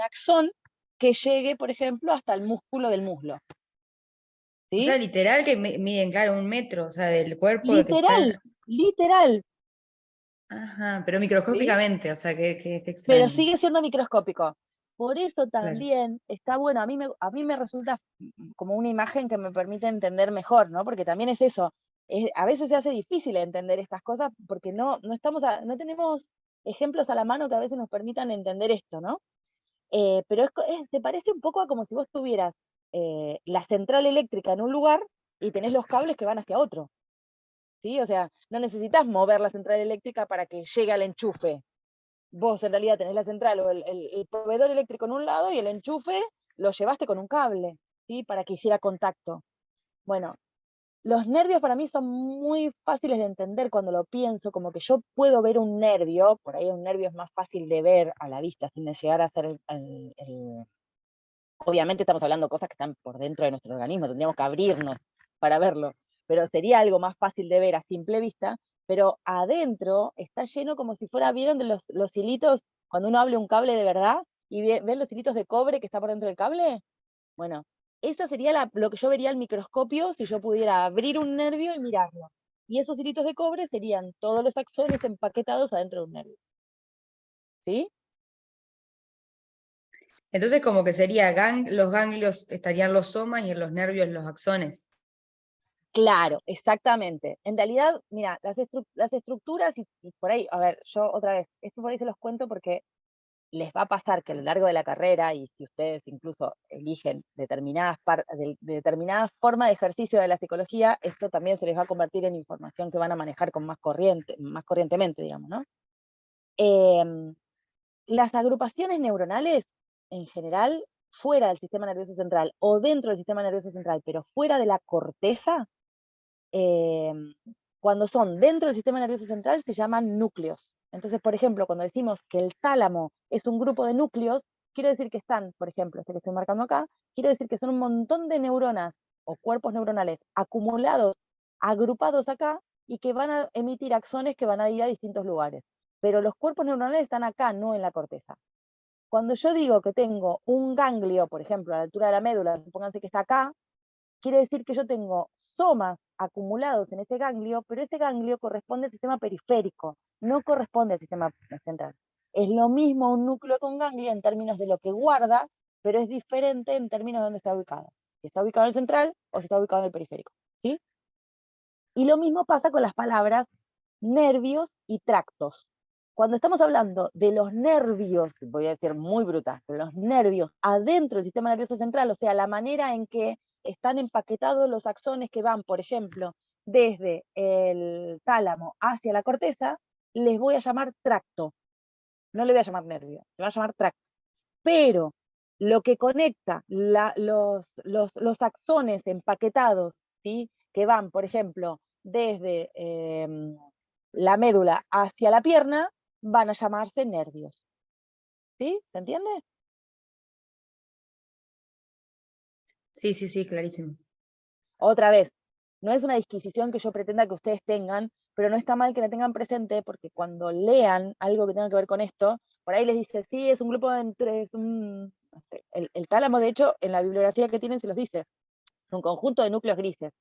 axón que llegue, por ejemplo, hasta el músculo del muslo. o sea, ¿Sí? literal que miden, claro, 1 metro, o sea, del cuerpo de que está. Literal, literal, Ajá, pero ¿sí? microscópicamente, o sea, que es Pero extraño. sigue siendo microscópico. Por eso Claro. también está bueno, a mí me resulta como una imagen que me permite entender mejor, ¿no? Porque también es eso, a veces se hace difícil entender estas cosas porque no tenemos ejemplos a la mano que a veces nos permitan entender esto, ¿no? Pero se parece un poco a como si vos tuvieras la central eléctrica en un lugar y tenés los cables que van hacia otro, ¿sí? O sea, no necesitas mover la central eléctrica para que llegue al enchufe. Vos en realidad tenés la central o el proveedor eléctrico en un lado y el enchufe lo llevaste con un cable, ¿sí? Para que hiciera contacto. Bueno, los nervios para mí son muy fáciles de entender cuando lo pienso, como que yo puedo ver un nervio, por ahí un nervio es más fácil de ver a la vista, sin llegar a ser obviamente estamos hablando de cosas que están por dentro de nuestro organismo, tendríamos que abrirnos para verlo, pero sería algo más fácil de ver a simple vista, pero adentro está lleno como si fuera, ¿vieron de los hilitos, cuando uno habla un cable de verdad, y ven los hilitos de cobre que está por dentro del cable? Bueno, esa sería lo que yo vería al microscopio si yo pudiera abrir un nervio y mirarlo. Y esos hilitos de cobre serían todos los axones empaquetados adentro de un nervio. ¿Sí? Entonces como que sería los ganglios estarían los somas y en los nervios los axones. Claro, exactamente. En realidad, mira, las estructuras, y por ahí, a ver, yo otra vez, esto por ahí se los cuento porque les va a pasar que a lo largo de la carrera, y si ustedes incluso eligen determinada forma de ejercicio de la psicología, esto también se les va a convertir en información que van a manejar con más corrientemente, digamos, ¿no? Las agrupaciones neuronales, en general, fuera del sistema nervioso central o dentro del sistema nervioso central, pero fuera de la corteza, cuando son dentro del sistema nervioso central se llaman núcleos. Entonces, por ejemplo, cuando decimos que el tálamo es un grupo de núcleos, quiero decir que están, por ejemplo, este que estoy marcando acá, quiero decir que son un montón de neuronas o cuerpos neuronales acumulados, agrupados acá, y que van a emitir axones que van a ir a distintos lugares. Pero los cuerpos neuronales están acá, no en la corteza. Cuando yo digo que tengo un ganglio, por ejemplo, a la altura de la médula, supónganse que está acá, quiere decir que yo tengo somas acumulados en ese ganglio, pero ese ganglio corresponde al sistema periférico, no corresponde al sistema central. Es lo mismo un núcleo con ganglio en términos de lo que guarda, pero es diferente en términos de dónde está ubicado. Si está ubicado en el central o si está ubicado en el periférico. ¿Sí? Y lo mismo pasa con las palabras nervios y tractos. Cuando estamos hablando de los nervios, voy a decir muy brutal, pero los nervios adentro del sistema nervioso central, o sea, la manera en que están empaquetados los axones que van, por ejemplo, desde el tálamo hacia la corteza, les voy a llamar tracto. No le voy a llamar nervio, le voy a llamar tracto. Pero lo que conecta los axones empaquetados, ¿sí? Que van, por ejemplo, desde la médula hacia la pierna, van a llamarse nervios. ¿Sí? ¿Se entiende? Sí, sí, sí, clarísimo. Otra vez, no es una disquisición que yo pretenda que ustedes tengan, pero no está mal que la tengan presente, porque cuando lean algo que tenga que ver con esto, por ahí les dice, sí, es un grupo de entre, no sé, el tálamo, de hecho, en la bibliografía que tienen se los dice, es un conjunto de núcleos grises.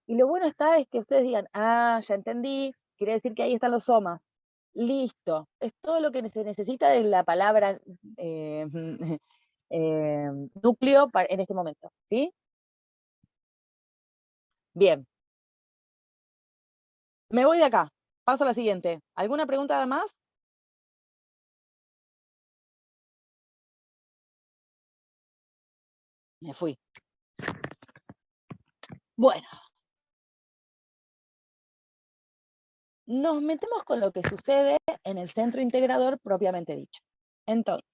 Y lo bueno está es que ustedes digan, ah, ya entendí, quiere decir que ahí están los somas. Listo, es todo lo que se necesita de la palabra eh, núcleo en este momento, ¿sí? Bien, me voy de acá, paso a la siguiente. ¿Alguna pregunta más? Me fui. Bueno, nos metemos con lo que sucede en el centro integrador propiamente dicho. Entonces,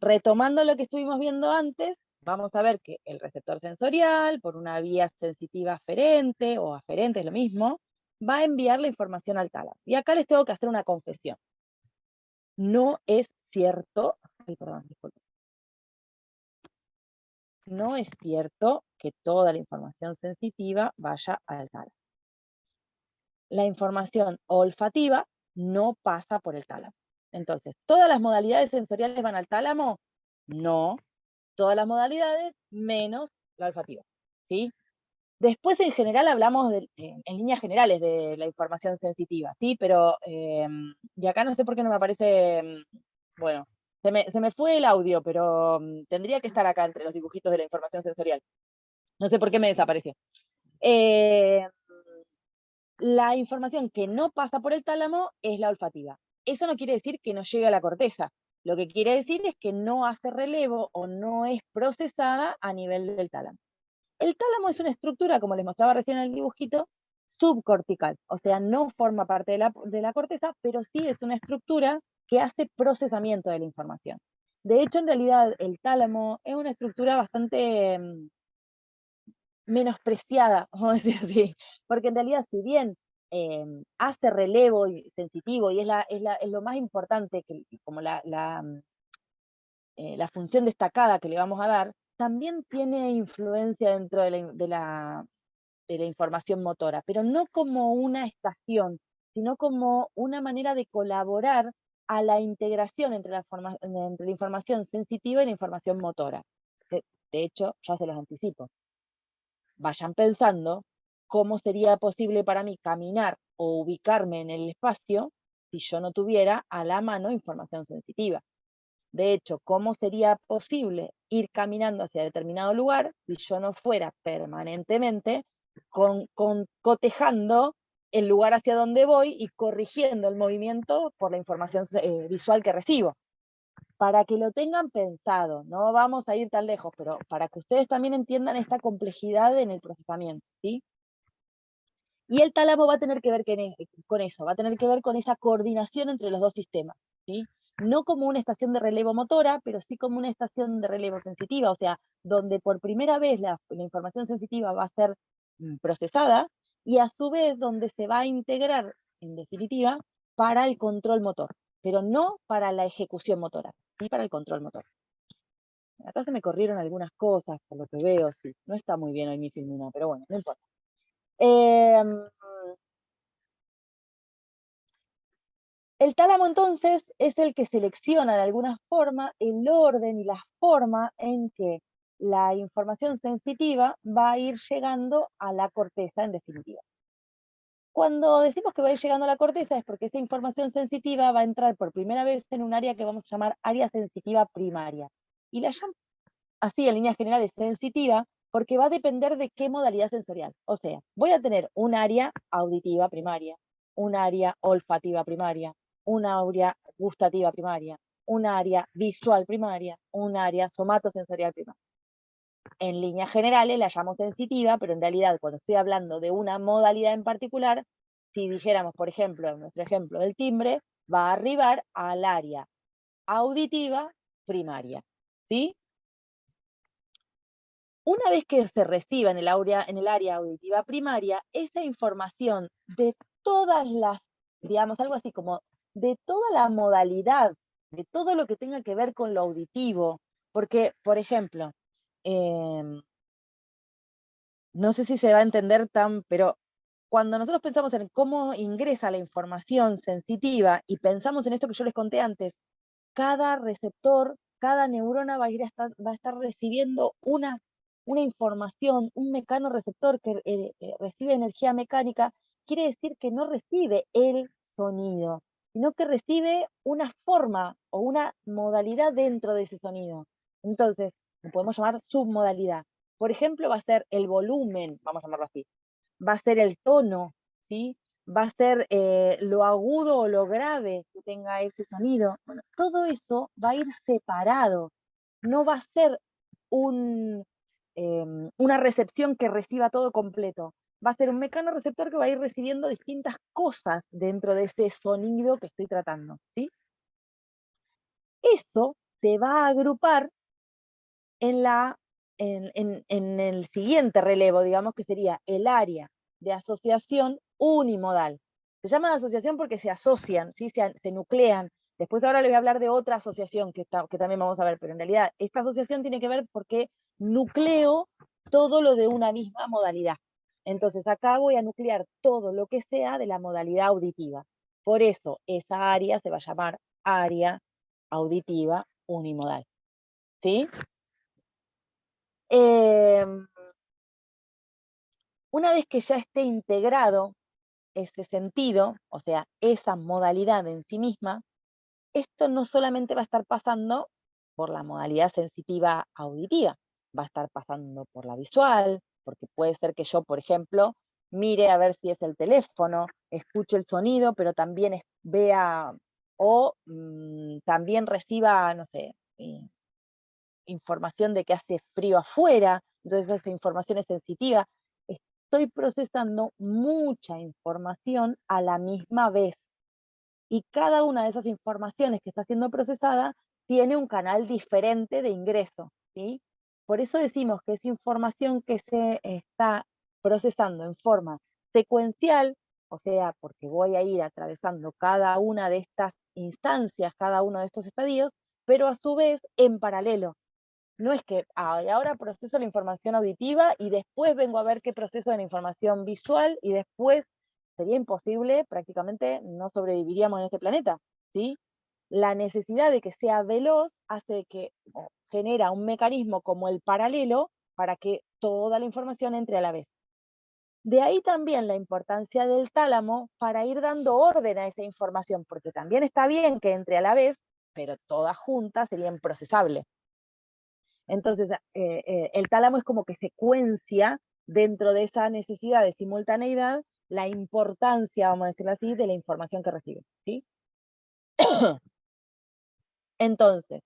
retomando lo que estuvimos viendo antes, vamos a ver que el receptor sensorial, por una vía sensitiva aferente, o aferente es lo mismo, va a enviar la información al tálamo. Y acá les tengo que hacer una confesión. No es cierto, ay, perdón, disculpen. No es cierto que toda la información sensitiva vaya al tálamo. La información olfativa no pasa por el tálamo. Entonces, ¿todas las modalidades sensoriales van al tálamo? No. Todas las modalidades menos la olfativa. ¿Sí? Después, en general, hablamos en líneas generales de la información sensitiva, ¿sí? Pero, y acá no sé por qué no me aparece, bueno, se me fue el audio, pero tendría que estar acá entre los dibujitos de la información sensorial. No sé por qué me desapareció. La información que no pasa por el tálamo es la olfativa. Eso no quiere decir que no llegue a la corteza. Lo que quiere decir es que no hace relevo o no es procesada a nivel del tálamo. El tálamo es una estructura, como les mostraba recién en el dibujito, subcortical. O sea, no forma parte de la corteza, pero sí es una estructura que hace procesamiento de la información. De hecho, en realidad, el tálamo es una estructura bastante menospreciada, vamos a decir así, porque en realidad si bien hace relevo sensitivo y es lo más importante, como la función destacada que le vamos a dar, también tiene influencia dentro de la información motora, pero no como una estación, sino como una manera de colaborar a la integración entre la información sensitiva y la información motora. De hecho, ya se los anticipo. Vayan pensando cómo sería posible para mí caminar o ubicarme en el espacio si yo no tuviera a la mano información sensitiva. De hecho, ¿cómo sería posible ir caminando hacia determinado lugar si yo no fuera permanentemente cotejando el lugar hacia donde voy y corrigiendo el movimiento por la información visual que recibo? Para que lo tengan pensado, no vamos a ir tan lejos, pero para que ustedes también entiendan esta complejidad en el procesamiento, ¿sí? Y el tálamo va a tener que ver con eso, va a tener que ver con esa coordinación entre los dos sistemas, ¿sí? No como una estación de relevo motora, pero sí como una estación de relevo sensitiva, o sea, donde por primera vez la información sensitiva va a ser procesada, y a su vez donde se va a integrar, en definitiva, para el control motor, pero no para la ejecución motora, sí para el control motor. Acá se me corrieron algunas cosas, por lo que veo, sí. No está muy bien hoy mi filmina, pero bueno, no importa. El tálamo entonces es el que selecciona de alguna forma el orden y la forma en que la información sensitiva va a ir llegando a la corteza en definitiva. Cuando decimos que va a ir llegando a la corteza es porque esa información sensitiva va a entrar por primera vez en un área que vamos a llamar área sensitiva primaria. Y la llamo así en líneas generales sensitiva porque va a depender de qué modalidad sensorial. O sea, voy a tener un área auditiva primaria, un área olfativa primaria, un área gustativa primaria, un área visual primaria, un área somatosensorial primaria. En líneas generales la llamo sensitiva, pero en realidad cuando estoy hablando de una modalidad en particular, si dijéramos, por ejemplo, en nuestro ejemplo del timbre, va a arribar al área auditiva primaria, ¿sí? Una vez que se reciba en el área auditiva primaria, esa información de todas las, digamos, algo así como de toda la modalidad, de todo lo que tenga que ver con lo auditivo, porque, por ejemplo, no sé si se va a entender pero cuando nosotros pensamos en cómo ingresa la información sensitiva y pensamos en esto que yo les conté antes, cada receptor, cada neurona va a estar recibiendo una información, un mecanorreceptor que recibe energía mecánica, quiere decir que no recibe el sonido, sino que recibe una forma o una modalidad dentro de ese sonido. Entonces, lo podemos llamar submodalidad. Por ejemplo, va a ser el volumen, vamos a llamarlo así, va a ser el tono, ¿sí? Va a ser lo agudo o lo grave que tenga ese sonido. Bueno, todo eso va a ir separado, no va a ser una recepción que reciba todo completo. Va a ser un mecanorreceptor que va a ir recibiendo distintas cosas dentro de ese sonido que estoy tratando, ¿sí? Eso se va a agrupar en el siguiente relevo, digamos que sería el área de asociación unimodal. Se llama asociación porque se asocian, ¿sí? se nuclean. Después ahora les voy a hablar de otra asociación que también vamos a ver, pero en realidad esta asociación tiene que ver porque nucleo todo lo de una misma modalidad. Entonces acá voy a nuclear todo lo que sea de la modalidad auditiva. Por eso esa área se va a llamar área auditiva unimodal. ¿Sí? Una vez que ya esté integrado ese sentido, o sea, esa modalidad en sí misma, esto no solamente va a estar pasando por la modalidad sensitiva auditiva, va a estar pasando por la visual, porque puede ser que yo, por ejemplo, mire a ver si es el teléfono, escuche el sonido, pero también vea o también reciba, no sé, información de que hace frío afuera, entonces esa información es sensitiva. Estoy procesando mucha información a la misma vez. Y cada una de esas informaciones que está siendo procesada tiene un canal diferente de ingreso, ¿sí? Por eso decimos que es información que se está procesando en forma secuencial, o sea, porque voy a ir atravesando cada una de estas instancias, cada uno de estos estadios, pero a su vez en paralelo. No es que ahora proceso la información auditiva y después vengo a ver qué proceso de la información visual y después sería imposible, prácticamente no sobreviviríamos en este planeta, ¿sí? La necesidad de que sea veloz hace que genera un mecanismo como el paralelo para que toda la información entre a la vez. De ahí también la importancia del tálamo para ir dando orden a esa información, porque también está bien que entre a la vez, pero todas juntas serían procesables. Entonces, el tálamo es como que secuencia dentro de esa necesidad de simultaneidad la importancia, vamos a decirlo así, de la información que recibe, ¿sí? Entonces,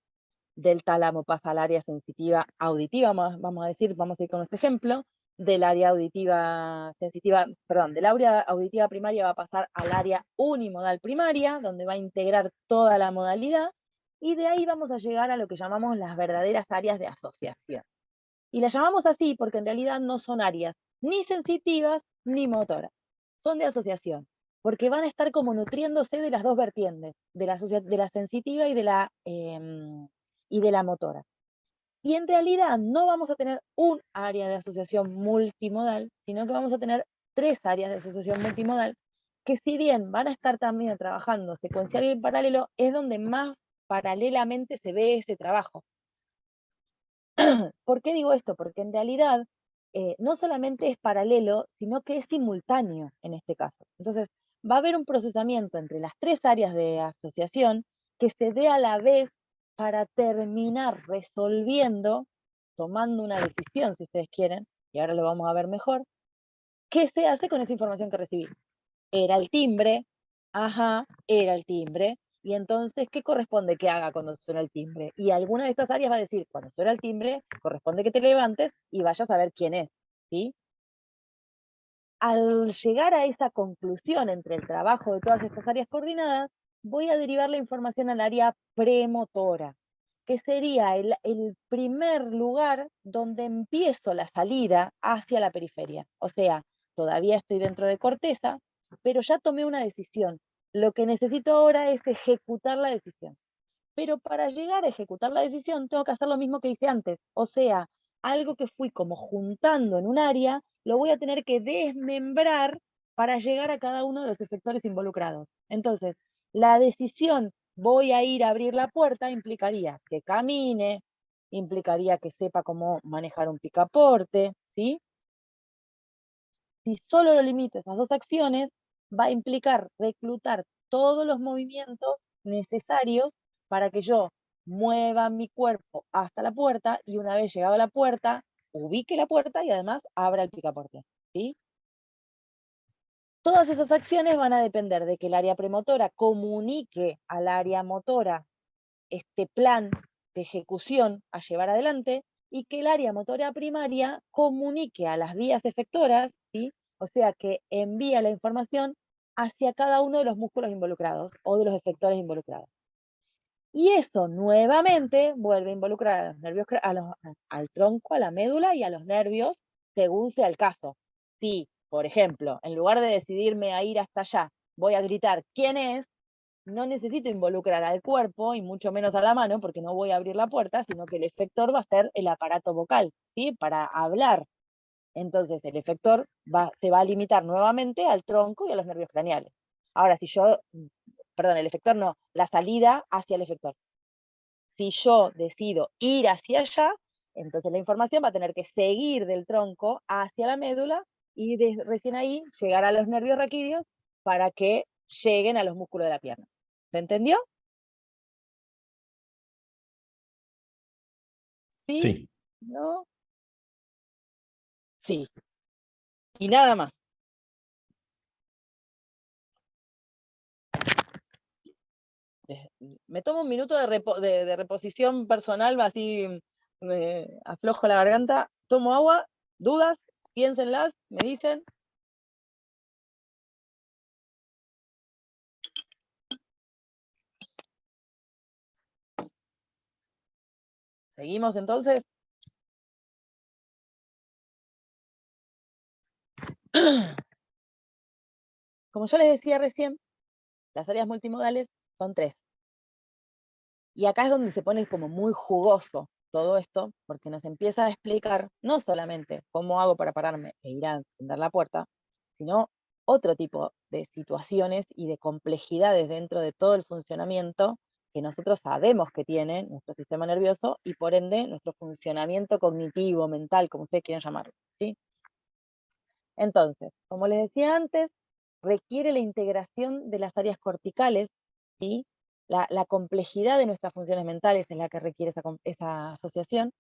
del tálamo pasa al área sensitiva auditiva, vamos a decir, vamos a ir con nuestro ejemplo, del área auditiva sensitiva, perdón, del área auditiva primaria va a pasar al área unimodal primaria, donde va a integrar toda la modalidad, y de ahí vamos a llegar a lo que llamamos las verdaderas áreas de asociación. Y las llamamos así porque en realidad no son áreas ni sensitivas ni motoras, son de asociación, porque van a estar como nutriéndose de las dos vertientes, de la sensitiva y de la motora. Y en realidad no vamos a tener un área de asociación multimodal, sino que vamos a tener 3 áreas de asociación multimodal, que si bien van a estar también trabajando secuencial y en paralelo, es donde más paralelamente se ve ese trabajo. ¿Por qué digo esto? Porque en realidad no solamente es paralelo, sino que es simultáneo en este caso. Entonces, va a haber un procesamiento entre las 3 áreas de asociación que se dé a la vez para terminar resolviendo, tomando una decisión, si ustedes quieren, y ahora lo vamos a ver mejor, ¿qué se hace con esa información que recibí? Era el timbre, ajá, era el timbre, y entonces, ¿qué corresponde que haga cuando suena el timbre? Y alguna de estas áreas va a decir, cuando suena el timbre, corresponde que te levantes y vayas a ver quién es, ¿sí? Al llegar a esa conclusión entre el trabajo de todas estas áreas coordinadas, voy a derivar la información al área premotora, que sería el primer lugar donde empiezo la salida hacia la periferia. O sea, todavía estoy dentro de corteza, pero ya tomé una decisión. Lo que necesito ahora es ejecutar la decisión. Pero para llegar a ejecutar la decisión tengo que hacer lo mismo que hice antes. O sea, algo que fui como juntando en un área, lo voy a tener que desmembrar para llegar a cada uno de los efectores involucrados. Entonces, la decisión, voy a ir a abrir la puerta, implicaría que camine, implicaría que sepa cómo manejar un picaporte, ¿sí? Si solo lo limito a esas 2 acciones, va a implicar reclutar todos los movimientos necesarios para que yo mueva mi cuerpo hasta la puerta y una vez llegado a la puerta, ubique la puerta y además abra el picaporte, ¿sí? Todas esas acciones van a depender de que el área premotora comunique al área motora este plan de ejecución a llevar adelante y que el área motora primaria comunique a las vías efectoras, ¿sí? O sea, que envía la información hacia cada uno de los músculos involucrados o de los efectores involucrados. Y eso nuevamente vuelve a involucrar a los nervios, al tronco, a la médula y a los nervios, según sea el caso. Si, por ejemplo, en lugar de decidirme a ir hasta allá, voy a gritar ¿quién es?, no necesito involucrar al cuerpo y mucho menos a la mano, porque no voy a abrir la puerta, sino que el efector va a ser el aparato vocal, ¿sí? Para hablar. Entonces el efector se va a limitar nuevamente al tronco y a los nervios craneales. Ahora, perdón, el efector no, la salida hacia el efector. Si yo decido ir hacia allá, entonces la información va a tener que seguir del tronco hacia la médula y recién ahí llegar a los nervios raquídeos para que lleguen a los músculos de la pierna. ¿Se entendió? ¿Sí? Sí. ¿No? Sí. Y nada más. Me tomo un minuto de reposición personal, así me aflojo la garganta, tomo agua, dudas, piénsenlas, me dicen. ¿Seguimos entonces? Como yo les decía recién, las áreas multimodales son 3. Y acá es donde se pone como muy jugoso todo esto, porque nos empieza a explicar no solamente cómo hago para pararme e ir a encender la puerta, sino otro tipo de situaciones y de complejidades dentro de todo el funcionamiento que nosotros sabemos que tiene nuestro sistema nervioso y por ende nuestro funcionamiento cognitivo, mental, como ustedes quieran llamarlo, ¿sí? Entonces, como les decía antes, requiere la integración de las áreas corticales, ¿sí? la complejidad de nuestras funciones mentales es la que requiere esa asociación,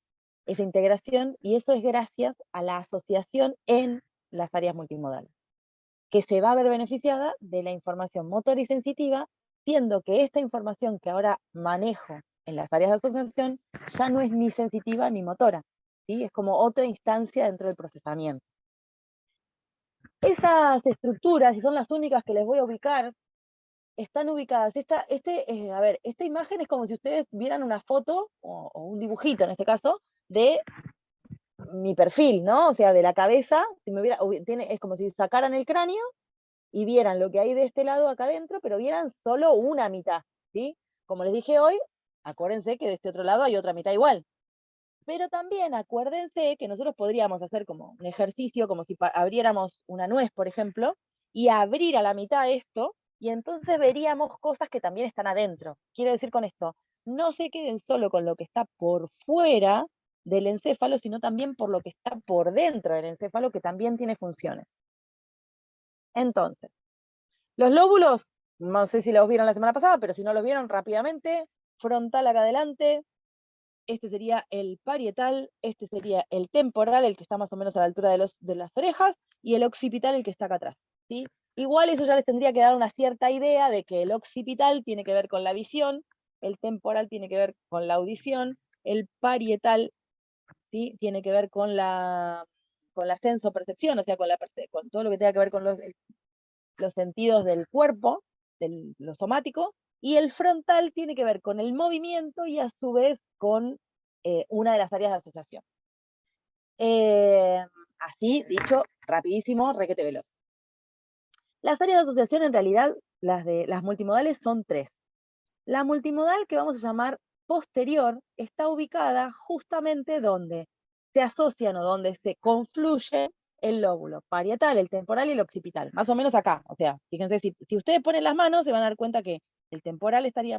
esa integración, y eso es gracias a la asociación en las áreas multimodales, que se va a ver beneficiada de la información motora y sensitiva, siendo que esta información que ahora manejo en las áreas de asociación ya no es ni sensitiva ni motora, ¿sí? Es como otra instancia dentro del procesamiento. Esas estructuras, y son las únicas que les voy a ubicar, están ubicadas. Esta imagen es como si ustedes vieran una foto, o un dibujito en este caso, de mi perfil, ¿no? O sea, de la cabeza, es como si sacaran el cráneo y vieran lo que hay de este lado acá adentro, pero vieran solo una mitad, ¿sí? Como les dije hoy, acuérdense que de este otro lado hay otra mitad igual. Pero también acuérdense que nosotros podríamos hacer como un ejercicio, como si abriéramos una nuez, por ejemplo, y abrir a la mitad esto, y entonces veríamos cosas que también están adentro. Quiero decir con esto, no se queden solo con lo que está por fuera del encéfalo, sino también por lo que está por dentro del encéfalo, que también tiene funciones. Entonces, los lóbulos, no sé si los vieron la semana pasada, pero si no los vieron rápidamente, frontal acá adelante, este sería el parietal, este sería el temporal, el que está más o menos a la altura de las orejas, y el occipital, el que está acá atrás, ¿sí? Igual eso ya les tendría que dar una cierta idea de que el occipital tiene que ver con la visión, el temporal tiene que ver con la audición, el parietal, ¿sí? Tiene que ver con la sensopercepción, o sea, con todo lo que tenga que ver con los sentidos del cuerpo, lo somático, y el frontal tiene que ver con el movimiento y a su vez con una de las áreas de asociación. Así, dicho, rapidísimo, requete veloz. Las áreas de asociación en realidad, las multimodales son 3. La multimodal que vamos a llamar posterior está ubicada justamente donde se asocian o donde se confluye el lóbulo parietal, el temporal y el occipital, más o menos acá. O sea, fíjense, si ustedes ponen las manos se van a dar cuenta que el temporal estaría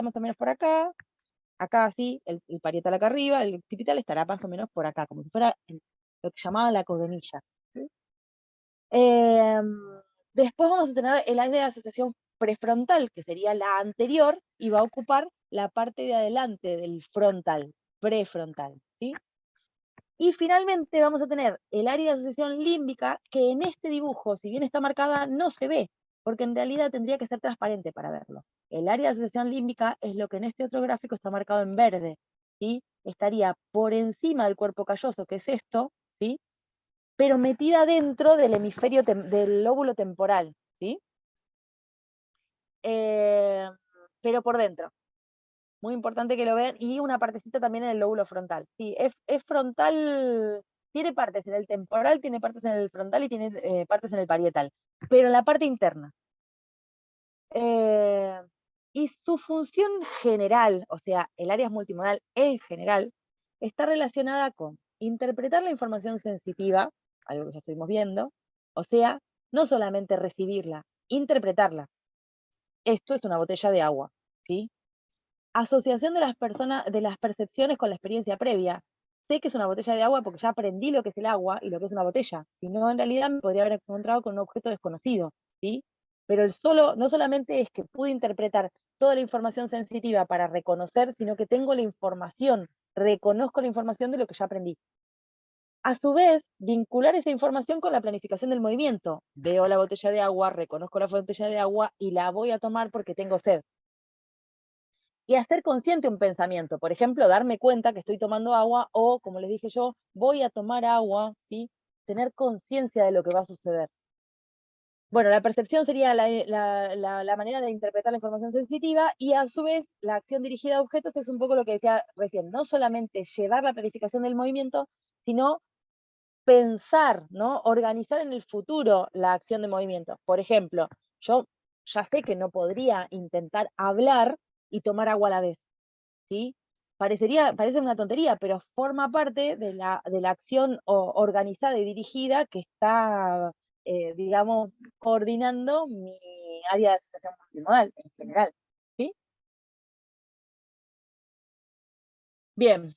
más o menos por acá, acá así, el parietal acá arriba, el occipital estará más o menos por acá, como si fuera lo que llamaba la coronilla. ¿Sí? Después vamos a tener el área de asociación prefrontal, que sería la anterior, y va a ocupar la parte de adelante del frontal, prefrontal, ¿sí? Y finalmente vamos a tener el área de asociación límbica, que en este dibujo, si bien está marcada, no se ve, porque en realidad tendría que ser transparente para verlo. El área de asociación límbica es lo que en este otro gráfico está marcado en verde, ¿sí? Estaría por encima del cuerpo calloso, que es esto, ¿sí? Pero metida dentro del hemisferio del lóbulo temporal, ¿sí? Pero por dentro. Muy importante que lo vean, y una partecita también en el lóbulo frontal. Sí, es frontal, tiene partes en el temporal, tiene partes en el frontal y tiene partes en el parietal, pero en la parte interna. Y su función general, o sea, el área multimodal en general, está relacionada con interpretar la información sensitiva, algo que ya estuvimos viendo, o sea, no solamente recibirla, interpretarla. Esto es una botella de agua, ¿sí? Asociación de las percepciones con la experiencia previa. Sé que es una botella de agua porque ya aprendí lo que es el agua y lo que es una botella. Si no, en realidad me podría haber encontrado con un objeto desconocido, ¿sí? Pero no solamente es que pude interpretar toda la información sensitiva para reconocer, sino que tengo la información, reconozco la información de lo que ya aprendí. A su vez, vincular esa información con la planificación del movimiento. Veo la botella de agua, reconozco la botella de agua y la voy a tomar porque tengo sed. Y hacer consciente un pensamiento, por ejemplo, darme cuenta que estoy tomando agua, o, como les dije yo, voy a tomar agua, ¿sí? Tener conciencia de lo que va a suceder. Bueno, la percepción sería la manera de interpretar la información sensitiva, y a su vez la acción dirigida a objetos es un poco lo que decía recién, no solamente llevar la planificación del movimiento, sino pensar, ¿no? Organizar en el futuro la acción de movimiento. Por ejemplo, yo ya sé que no podría intentar hablar y tomar agua a la vez, ¿sí? Parece una tontería, pero forma parte de la acción organizada y dirigida que está, digamos, coordinando mi área de asociación multimodal en general, ¿sí? Bien.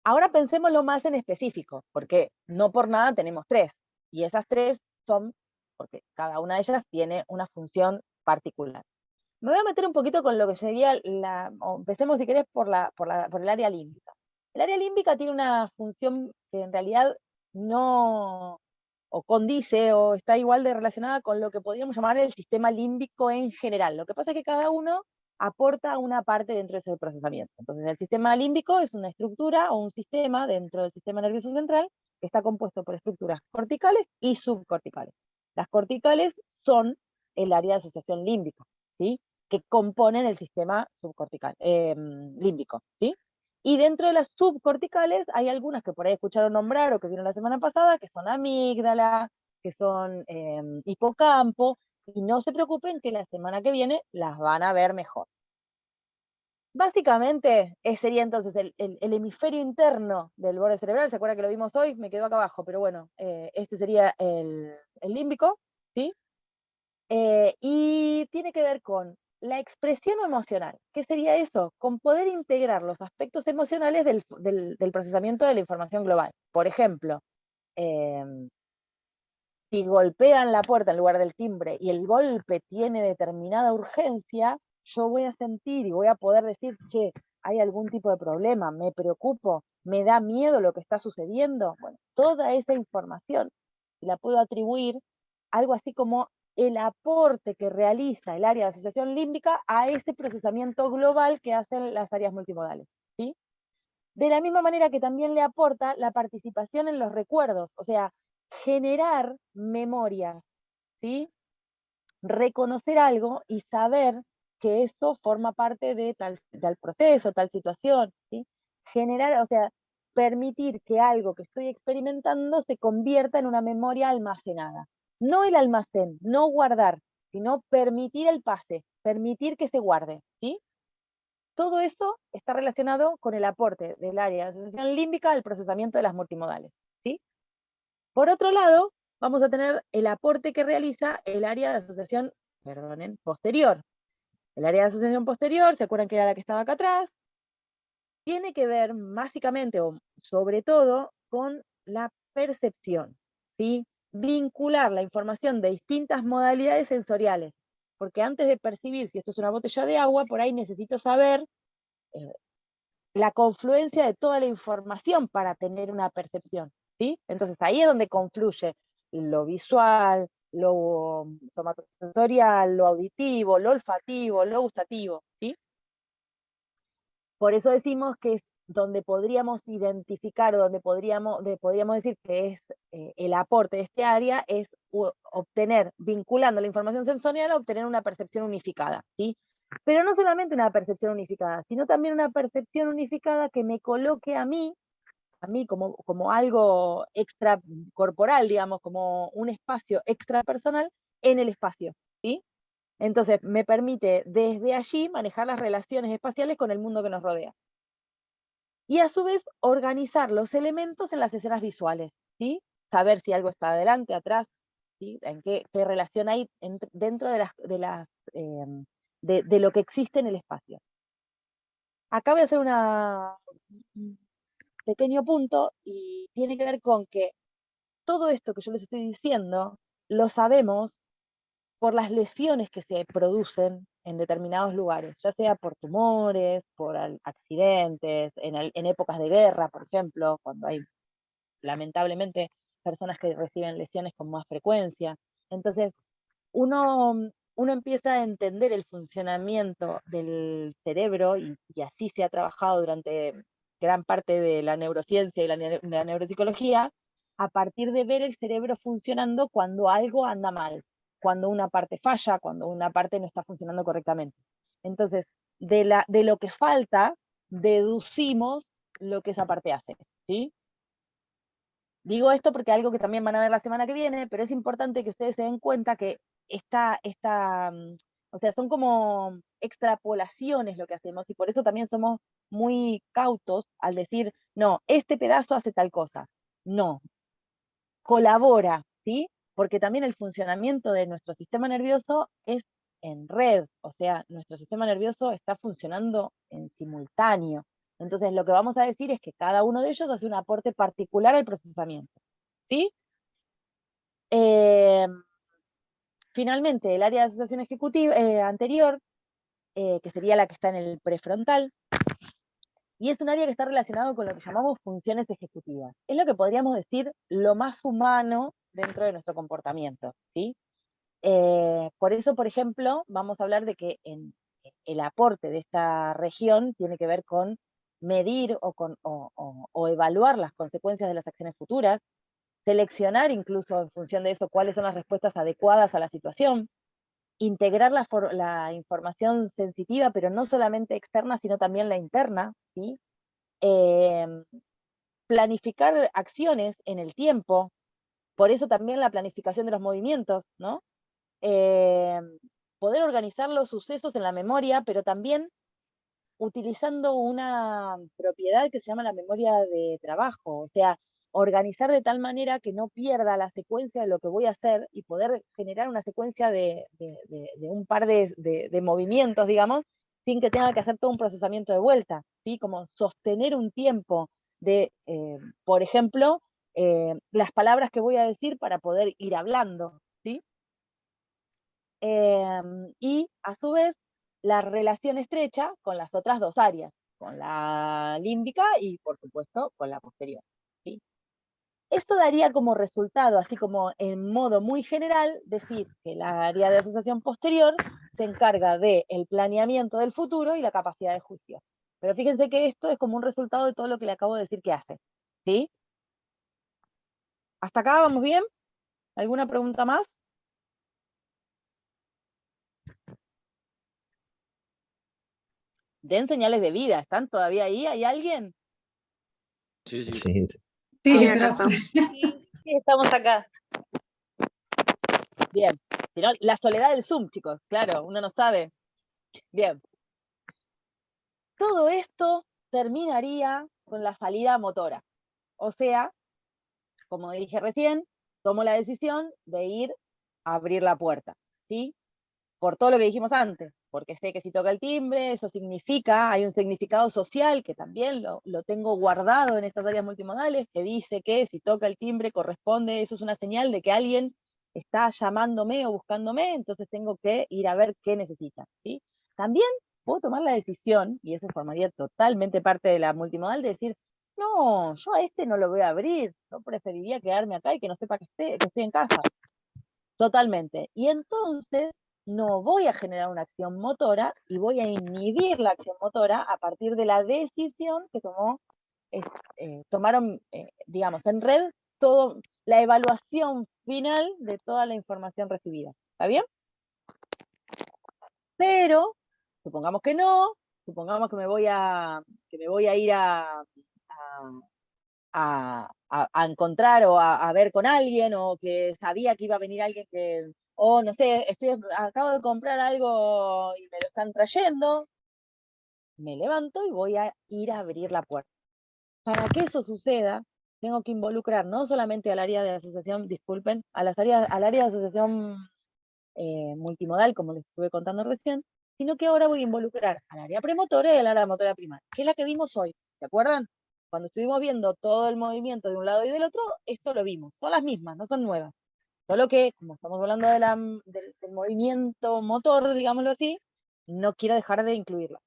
Ahora pensémoslo más en específico, porque no por nada tenemos 3, y esas 3 son porque cada una de ellas tiene una función particular. Me voy a meter un poquito con lo que sería empecemos si querés por el área límbica. El área límbica tiene una función que en realidad no, o condice, o está igual de relacionada con lo que podríamos llamar el sistema límbico en general. Lo que pasa es que cada uno aporta una parte dentro de ese procesamiento. Entonces el sistema límbico es una estructura o un sistema dentro del sistema nervioso central que está compuesto por estructuras corticales y subcorticales. Las corticales son el área de asociación límbica, ¿sí?, que componen el sistema subcortical, límbico, ¿sí? Y dentro de las subcorticales hay algunas que por ahí escucharon nombrar o que vieron la semana pasada, que son amígdala, que son hipocampo, y no se preocupen que la semana que viene las van a ver mejor. Básicamente sería entonces el hemisferio interno del borde cerebral. ¿Se acuerdan que lo vimos hoy? Me quedó acá abajo, pero bueno, este sería el límbico, ¿sí? Y tiene que ver con la expresión emocional. ¿Qué sería eso? Con poder integrar los aspectos emocionales del procesamiento de la información global. Por ejemplo, si golpean la puerta en lugar del timbre y el golpe tiene determinada urgencia, yo voy a sentir y voy a poder decir, che, hay algún tipo de problema, me preocupo, me da miedo lo que está sucediendo. Bueno, toda esa información la puedo atribuir algo así como el aporte que realiza el área de asociación límbica a ese procesamiento global que hacen las áreas multimodales, ¿sí? De la misma manera que también le aporta la participación en los recuerdos, o sea, generar memorias, ¿sí? Reconocer algo y saber que eso forma parte de tal proceso, tal situación, ¿sí? Generar, o sea, permitir que algo que estoy experimentando se convierta en una memoria almacenada. No el almacén, no guardar, sino permitir el pase, permitir que se guarde, ¿sí? Todo eso está relacionado con el aporte del área de asociación límbica al procesamiento de las multimodales, ¿sí? Por otro lado, vamos a tener el aporte que realiza el área de asociación, perdonen, posterior. El área de asociación posterior, ¿se acuerdan que era la que estaba acá atrás? Tiene que ver básicamente, o sobre todo, con la percepción, ¿sí? Vincular la información de distintas modalidades sensoriales, porque antes de percibir si esto es una botella de agua, por ahí necesito saber la confluencia de toda la información para tener una percepción, ¿sí? Entonces ahí es donde confluye lo visual, lo somatosensorial, lo auditivo, lo olfativo, lo gustativo, ¿sí? Por eso decimos que es donde podríamos identificar o donde podríamos decir que es el aporte de este área, es obtener, vinculando la información sensorial, obtener una percepción unificada, ¿sí? Pero no solamente una percepción unificada, sino también una percepción unificada que me coloque a mí como algo extracorporal, digamos, como un espacio extrapersonal en el espacio, ¿sí? Entonces me permite desde allí manejar las relaciones espaciales con el mundo que nos rodea. Y a su vez organizar los elementos en las escenas visuales, ¿sí? Saber si algo está adelante, atrás, ¿sí? En qué relación hay dentro de lo que existe en el espacio. Acá voy a hacer un pequeño punto y tiene que ver con que todo esto que yo les estoy diciendo lo sabemos por las lesiones que se producen en determinados lugares, ya sea por tumores, por accidentes, en épocas de guerra, por ejemplo, cuando hay lamentablemente personas que reciben lesiones con más frecuencia. Entonces, uno empieza a entender el funcionamiento del cerebro y así se ha trabajado durante gran parte de la neurociencia y la neuropsicología, a partir de ver el cerebro funcionando cuando algo anda mal, cuando una parte falla, cuando una parte no está funcionando correctamente. Entonces, de lo que falta, deducimos lo que esa parte hace, ¿sí? Digo esto porque algo que también van a ver la semana que viene, pero es importante que ustedes se den cuenta que o sea, son como extrapolaciones lo que hacemos, y por eso también somos muy cautos al decir, no, este pedazo hace tal cosa. No, colabora, ¿sí? Porque también el funcionamiento de nuestro sistema nervioso es en red, o sea, nuestro sistema nervioso está funcionando en simultáneo. Entonces, lo que vamos a decir es que cada uno de ellos hace un aporte particular al procesamiento, ¿sí? Finalmente, el área de asociación ejecutiva anterior, que sería la que está en el prefrontal, y es un área que está relacionado con lo que llamamos funciones ejecutivas. Es lo que podríamos decir lo más humano dentro de nuestro comportamiento, ¿sí? Por eso, por ejemplo, vamos a hablar de que el aporte de esta región tiene que ver con medir o evaluar las consecuencias de las acciones futuras, seleccionar incluso en función de eso cuáles son las respuestas adecuadas a la situación, integrar la información sensitiva, pero no solamente externa, sino también la interna, ¿sí? Planificar acciones en el tiempo, por eso también la planificación de los movimientos, ¿no? Poder organizar los sucesos en la memoria, pero también utilizando una propiedad que se llama la memoria de trabajo, o sea, organizar de tal manera que no pierda la secuencia de lo que voy a hacer y poder generar una secuencia de un par de movimientos, digamos, sin que tenga que hacer todo un procesamiento de vuelta, ¿sí? Como sostener un tiempo de, por ejemplo, las palabras que voy a decir para poder ir hablando, ¿sí? Y a su vez, la relación estrecha con las otras dos áreas, con la límbica y por supuesto con la posterior, ¿sí? Esto daría como resultado, así como en modo muy general, decir que la área de asociación posterior se encarga del planeamiento del futuro y la capacidad de juicio. Pero fíjense que esto es como un resultado de todo lo que le acabo de decir que hace, ¿sí? ¿Hasta acá vamos bien? ¿Alguna pregunta más? Den señales de vida, ¿están todavía ahí? ¿Hay alguien? Sí, sí. Sí, sí. Sí, acá profe. Sí, estamos acá. Bien. Si no, la soledad del Zoom, chicos, claro, uno no sabe. Bien. Todo esto terminaría con la salida motora. O sea, como dije recién, tomo la decisión de ir a abrir la puerta, ¿sí? Por todo lo que dijimos antes, porque sé que si toca el timbre, eso significa, hay un significado social que también lo tengo guardado en estas áreas multimodales, que dice que si toca el timbre corresponde, eso es una señal de que alguien está llamándome o buscándome, entonces tengo que ir a ver qué necesita, ¿sí? También puedo tomar la decisión, y eso formaría totalmente parte de la multimodal, de decir, no, yo a este no lo voy a abrir, yo preferiría quedarme acá y que no sepa que estoy en casa. Totalmente. Y entonces no voy a generar una acción motora y voy a inhibir la acción motora a partir de la decisión que tomaron, digamos, en red, la evaluación final de toda la información recibida. ¿Está bien? Pero, supongamos que no, supongamos que me voy a ir a encontrar o a ver con alguien, o que sabía que iba a venir alguien o no sé, acabo de comprar algo y me lo están trayendo, me levanto y voy a ir a abrir la puerta. Para que eso suceda, tengo que involucrar no solamente al área de asociación, disculpen, al área de asociación multimodal, como les estuve contando recién, sino que ahora voy a involucrar al área premotora y al área motora primaria, que es la que vimos hoy, ¿se acuerdan? Cuando estuvimos viendo todo el movimiento de un lado y del otro, esto lo vimos, son las mismas, no son nuevas. Solo que, como estamos hablando del movimiento motor, digámoslo así, no quiero dejar de incluirlo.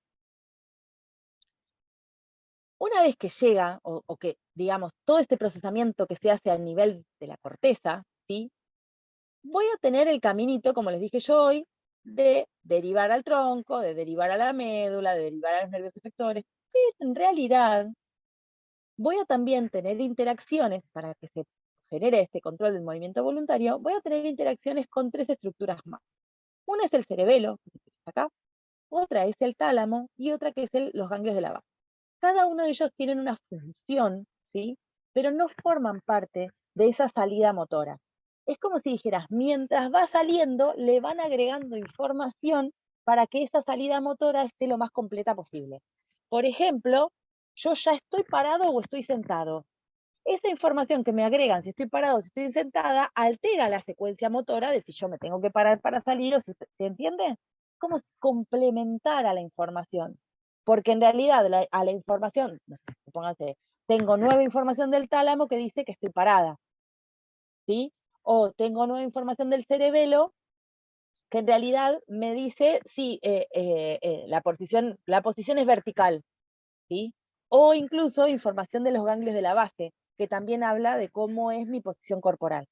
Una vez que llega, o que, digamos, todo este procesamiento que se hace a nivel de la corteza, ¿sí? Voy a tener el caminito, como les dije yo hoy, de derivar al tronco, de derivar a la médula, de derivar a los nervios efectores, pero en realidad voy a también tener interacciones, para que se genere este control del movimiento voluntario, voy a tener interacciones con 3 estructuras más. Una es el cerebelo, que está acá, otra es el tálamo y otra que es los ganglios de la base. Cada uno de ellos tienen una función, ¿sí? Pero no forman parte de esa salida motora. Es como si dijeras, mientras va saliendo, le van agregando información para que esa salida motora esté lo más completa posible. Por ejemplo, yo ya estoy parado o estoy sentado. Esa información que me agregan, si estoy parado o si estoy sentada, altera la secuencia motora de si yo me tengo que parar para salir o si, ¿se entiende? Como si complementara la información. Porque en realidad a la información, no sé, supóngase, tengo nueva información del tálamo que dice que estoy parada, ¿sí? O tengo nueva información del cerebelo que en realidad me dice si la posición es vertical, ¿sí? O incluso información de los ganglios de la base, que también habla de cómo es mi posición corporal.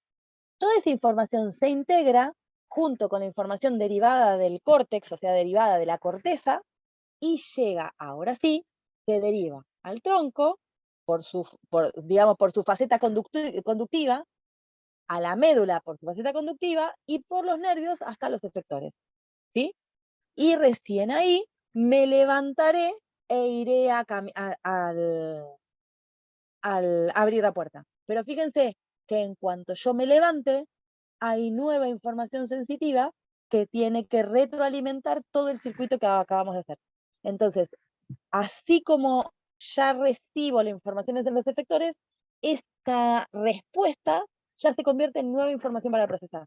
Toda esa información se integra junto con la información derivada del córtex, o sea, derivada de la corteza, y llega, ahora sí, se deriva al tronco, digamos, por su faceta conductiva, a la médula por su faceta conductiva, y por los nervios hasta los efectores, ¿sí? Y recién ahí me levantaré e iré al abrir la puerta. Pero fíjense que en cuanto yo me levante, hay nueva información sensitiva que tiene que retroalimentar todo el circuito que acabamos de hacer. Entonces, así como ya recibo la información en los efectores, esta respuesta ya se convierte en nueva información para procesar.